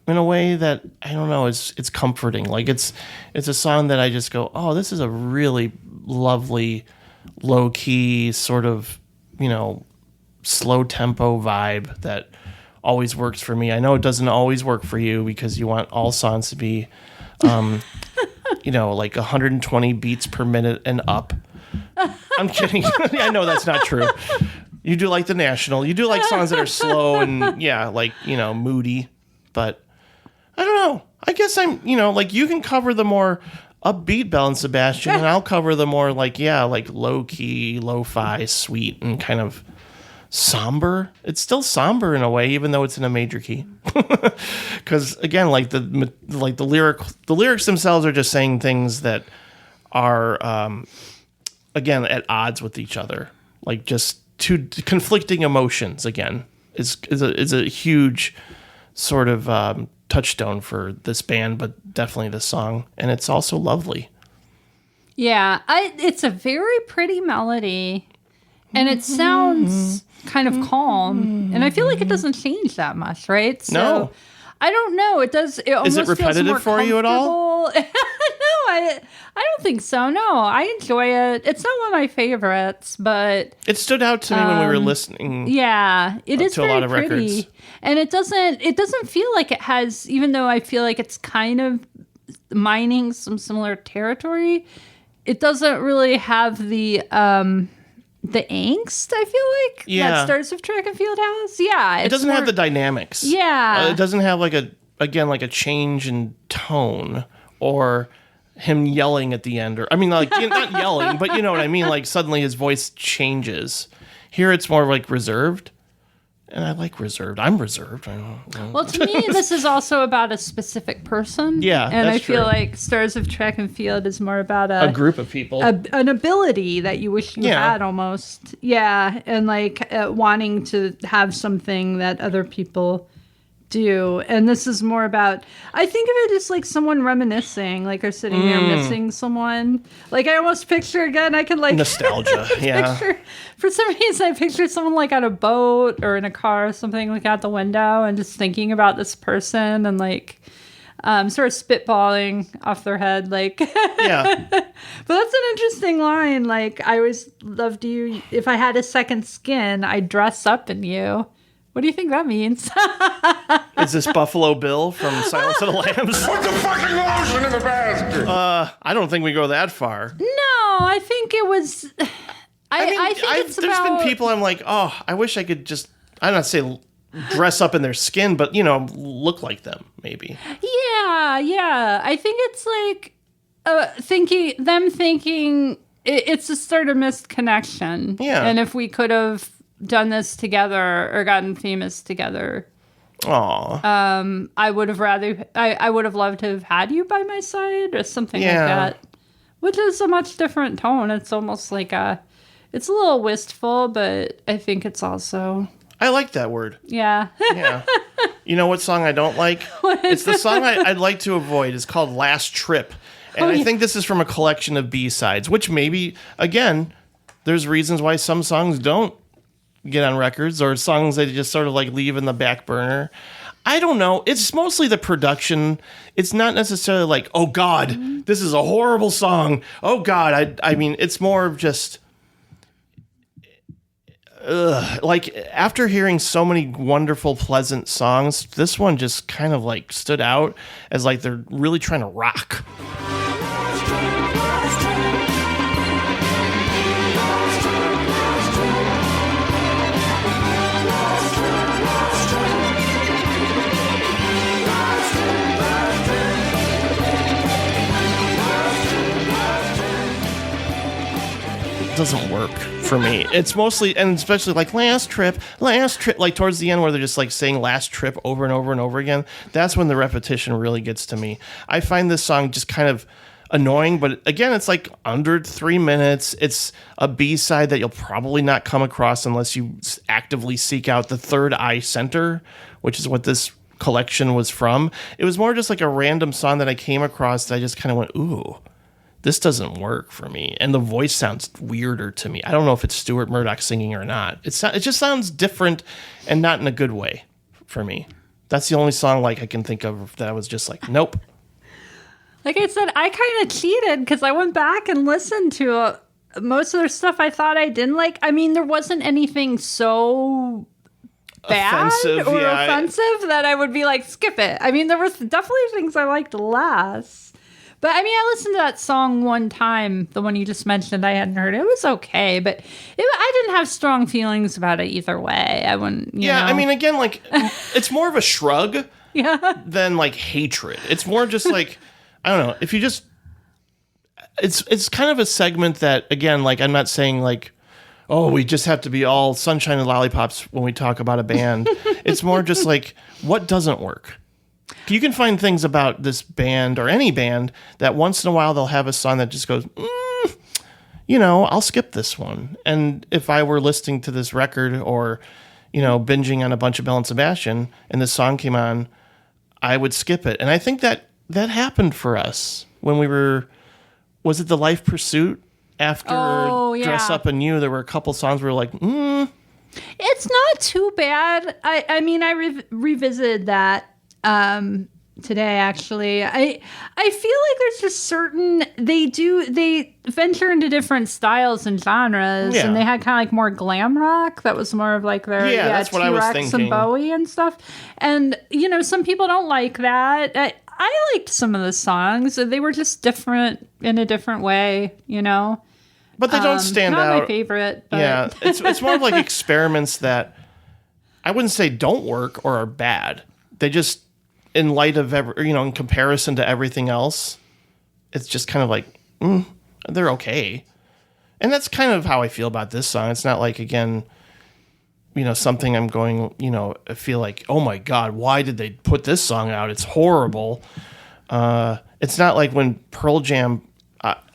in a way that, I don't know, it's comforting. Like it's a song that I just go, oh, this is a really lovely, low key sort of, slow tempo vibe that always works for me. I know it doesn't always work for you because you want all songs to be, like 120 beats per minute and up. I'm kidding. I know that's not true. You do like the National. You do like songs that are slow and, moody. But I don't know. I guess I'm, like you can cover the more upbeat Belle and Sebastian, and I'll cover the more like low-key, lo-fi, sweet, and kind of somber. It's still somber in a way, even though it's in a major key. Because again, the lyrics themselves are just saying things that are again at odds with each other, like just two conflicting emotions. Again, is a huge sort of touchstone for this band, but definitely this song, and it's also lovely. Yeah, it's a very pretty melody, and it sounds kind of calm, and I feel like it doesn't change that much, right? So, no. I don't know. It does. It almost Is it repetitive feels more for you at all? No, I don't think so. No, I enjoy it. It's not one of my favorites, but it stood out to me when we were listening. Yeah, it is to a lot of very pretty, records. And it doesn't feel like it has. Even though I feel like it's kind of mining some similar territory, it doesn't really have the angst, I feel like, that Stars of Track and Field has. Yeah. It doesn't have the dynamics. Yeah. It doesn't have like a change in tone or him yelling at the end. Or I mean, like, not yelling, but you know what I mean? Like suddenly his voice changes. Here it's more like reserved. And I like reserved. I'm reserved. I don't know. Well, to me, this is also about a specific person. Yeah, and that's I feel true. like Stars of Track and Field is more about A group of people. an ability that you wish you had almost. Yeah, and like wanting to have something that other people do. And this is more about, I think of it as like someone reminiscing, like they're sitting there missing someone. Like I almost picture again, I can like nostalgia. Yeah. For some reason, I picture someone like on a boat or in a car or something, like out the window and just thinking about this person and like sort of spitballing off their head. Like, Yeah. But that's an interesting line. Like, I always loved you. If I had a second skin, I'd dress up in you. What do you think that means? Is this Buffalo Bill from Silence of the Lambs? Put the fucking lotion in the basket. I don't think we go that far. No, I think it was. I think it's there's about, been people I'm like, oh, I wish I could just, I don't say dress up in their skin, but, look like them, maybe. Yeah. I think it's like thinking it's a sort of missed connection. Yeah. And if we could have done this together or gotten famous together, Aw. I would have loved to have had you by my side or something like Yeah. that, which is a much different tone. It's almost like it's a little wistful, but I think it's also, I like that word. yeah. Yeah. You know what song I don't like? It's the song I'd like to avoid. It's called Last Trip. And I think this is from a collection of B-sides, which maybe, again, there's reasons why some songs don't get on records or songs that just sort of like leave in the back burner. I don't know. It's mostly the production. It's not necessarily like, oh God, this is a horrible song. Oh God. I mean, it's more of just like after hearing so many wonderful, pleasant songs, this one just kind of like stood out as like they're really trying to rock. Doesn't work for me. It's mostly, and especially like last trip, like towards the end where they're just like saying last trip over and over and over again. That's when the repetition really gets to me. I find this song just kind of annoying, but again, it's like under 3 minutes. It's a B-side that you'll probably not come across unless you actively seek out the Third Eye Center, which is what this collection was from. It was more just like a random song that I came across that I just kind of went, ooh, this doesn't work for me. And the voice sounds weirder to me. I don't know if it's Stuart Murdoch singing or not. It just sounds different and not in a good way for me. That's the only song like I can think of that I was just like, nope. Like I said, I kind of cheated because I went back and listened to most of their stuff I thought I didn't like. I mean, there wasn't anything so bad offensive that I would be like, skip it. I mean, there was definitely things I liked less. But I mean, I listened to that song one time, the one you just mentioned. I hadn't heard it. It was okay, but I didn't have strong feelings about it either way. I wouldn't, you know. I mean, again, like, it's more of a shrug yeah. than like hatred. It's more just like, I don't know, if you just, it's kind of a segment that, again, like, I'm not saying like, oh, we just have to be all sunshine and lollipops when we talk about a band. It's more just like, what doesn't work? You can find things about this band or any band that once in a while they'll have a song that just goes, I'll skip this one. And if I were listening to this record or, binging on a bunch of Belle and Sebastian and this song came on, I would skip it. And I think that happened for us when we were, was it The Life Pursuit? After Dress Up and You, there were a couple songs where we were like, It's not too bad. I mean, I revisited that today, actually. I feel like there's just certain, they venture into different styles and genres, and they had kind of like more glam rock. That was more of like their that's what I was thinking. And Bowie and stuff. And, some people don't like that. I liked some of the songs. They were just different in a different way, But they don't stand out. Not my favorite. But. Yeah, it's more of like experiments that I wouldn't say don't work or are bad. They just, in light of in comparison to everything else, it's just kind of like they're okay, and that's kind of how I feel about this song. It's not like, again, something I'm going, I feel like, oh my God, why did they put this song out? It's horrible. It's not like when Pearl Jam,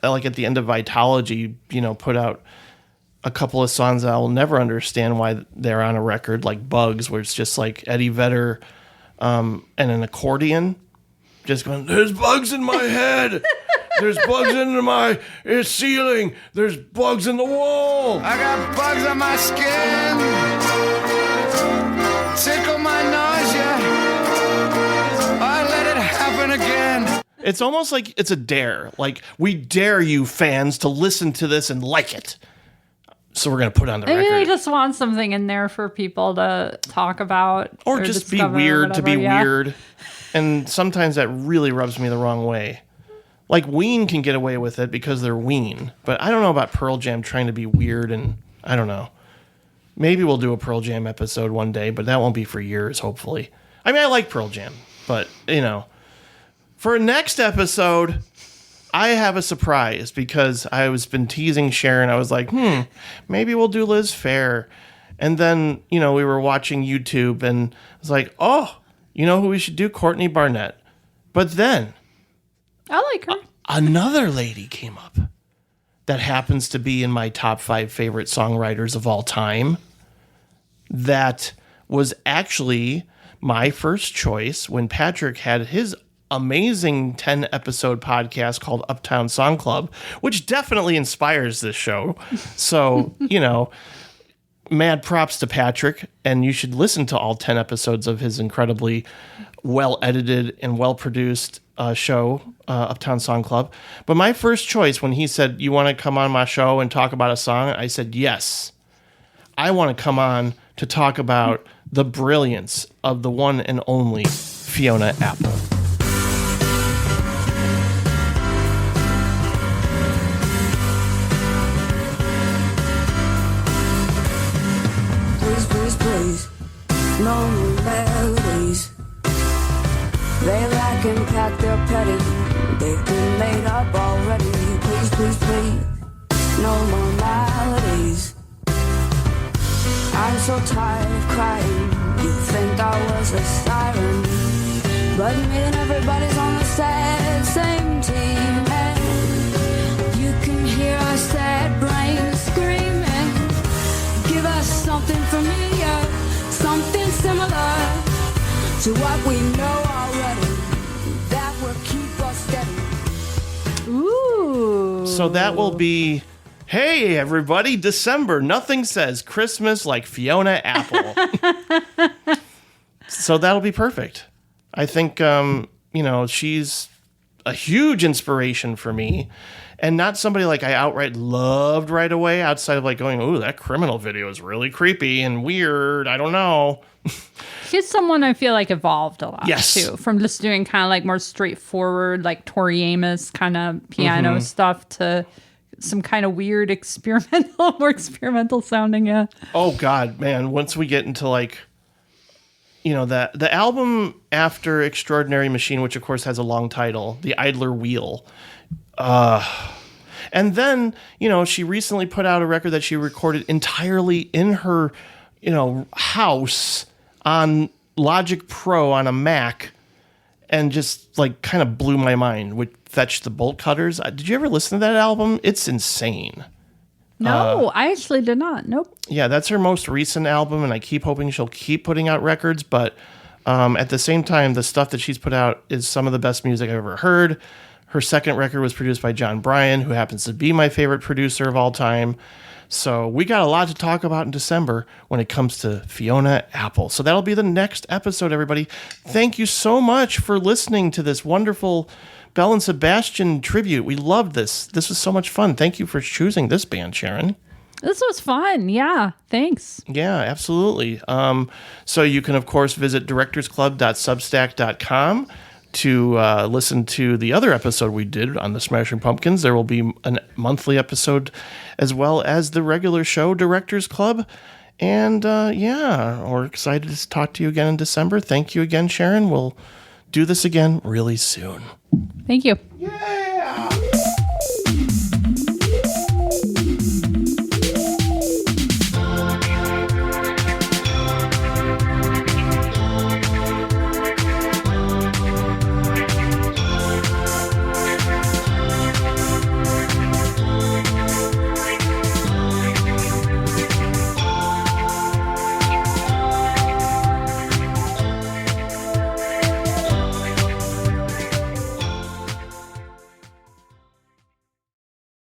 like at the end of Vitalogy, put out a couple of songs that I will never understand why they're on a record, like Bugs, where it's just like Eddie Vedder and an accordion just going, there's bugs in my head. There's bugs in my ceiling. There's bugs in the wall. I got bugs on my skin. Tickle my nausea. I let it happen again. It's almost like it's a dare. Like, we dare you fans to listen to this and like it. So we're going to put it on the record. Maybe they just want something in there for people to talk about. Or just be weird to be weird. And sometimes that really rubs me the wrong way. Like, Ween can get away with it because they're Ween. But I don't know about Pearl Jam trying to be weird, and I don't know. Maybe we'll do a Pearl Jam episode one day, but that won't be for years, hopefully. I mean, I like Pearl Jam, but, For next episode, I have a surprise because I was been teasing Sharon. I was like, maybe we'll do Liz Phair. And then, we were watching YouTube and I was like, oh, you know who we should do? Courtney Barnett. But then I like her. Another lady came up that happens to be in my top 5 favorite songwriters of all time. That was actually my first choice when Patrick had his amazing 10-episode podcast called Uptown Song Club, which definitely inspires this show. So, mad props to Patrick, and you should listen to all 10 episodes of his incredibly well-edited and well-produced show, Uptown Song Club. But my first choice when he said, you want to come on my show and talk about a song? I said, yes. I want to come on to talk about the brilliance of the one and only Fiona Apple. Please, please, please, no more melodies. They lack impact, they're petty. They've been made up already. Please, please, please, no more melodies. I'm so tired of crying. You think I was a siren, but me and everybody's on the same team. And you can hear our sad brains screaming. Give us something familiar, something similar to what we know already. That will keep us steady. Ooh. So that will be, hey, everybody, December. Nothing says Christmas like Fiona Apple. So that'll be perfect. I think, she's a huge inspiration for me. And not somebody like I outright loved right away, outside of like going, ooh, that Criminal video is really creepy and weird. I don't know. She's someone I feel like evolved a lot, Yes. too. From just doing kind of like more straightforward, like Tori Amos kind of piano stuff to some kind of weird more experimental sounding, yeah. Oh, God, man. Once we get into like, the album after Extraordinary Machine, which of course has a long title, The Idler Wheel. And then, she recently put out a record that she recorded entirely in her, house on Logic Pro on a Mac, and just like kind of blew my mind with Fetch the Bolt Cutters. Did you ever listen to that album? It's insane. No, I actually did not. Nope. Yeah, that's her most recent album, and I keep hoping she'll keep putting out records, but at the same time, the stuff that she's put out is some of the best music I've ever heard. Her second record was produced by John Bryan, who happens to be my favorite producer of all time. So we got a lot to talk about in December when it comes to Fiona Apple. So that'll be the next episode, everybody. Thank you so much for listening to this wonderful Belle and Sebastian tribute. We loved this. This was so much fun. Thank you for choosing this band, Sharon. This was fun. Yeah, thanks. Yeah, absolutely. So you can, of course, visit directorsclub.substack.com to listen to the other episode we did on the Smashing Pumpkins. There will be a monthly episode as well as the regular show, Directors Club. And we're excited to talk to you again in December. Thank you again, Sharon. We'll do this again really soon. Thank you. Yay!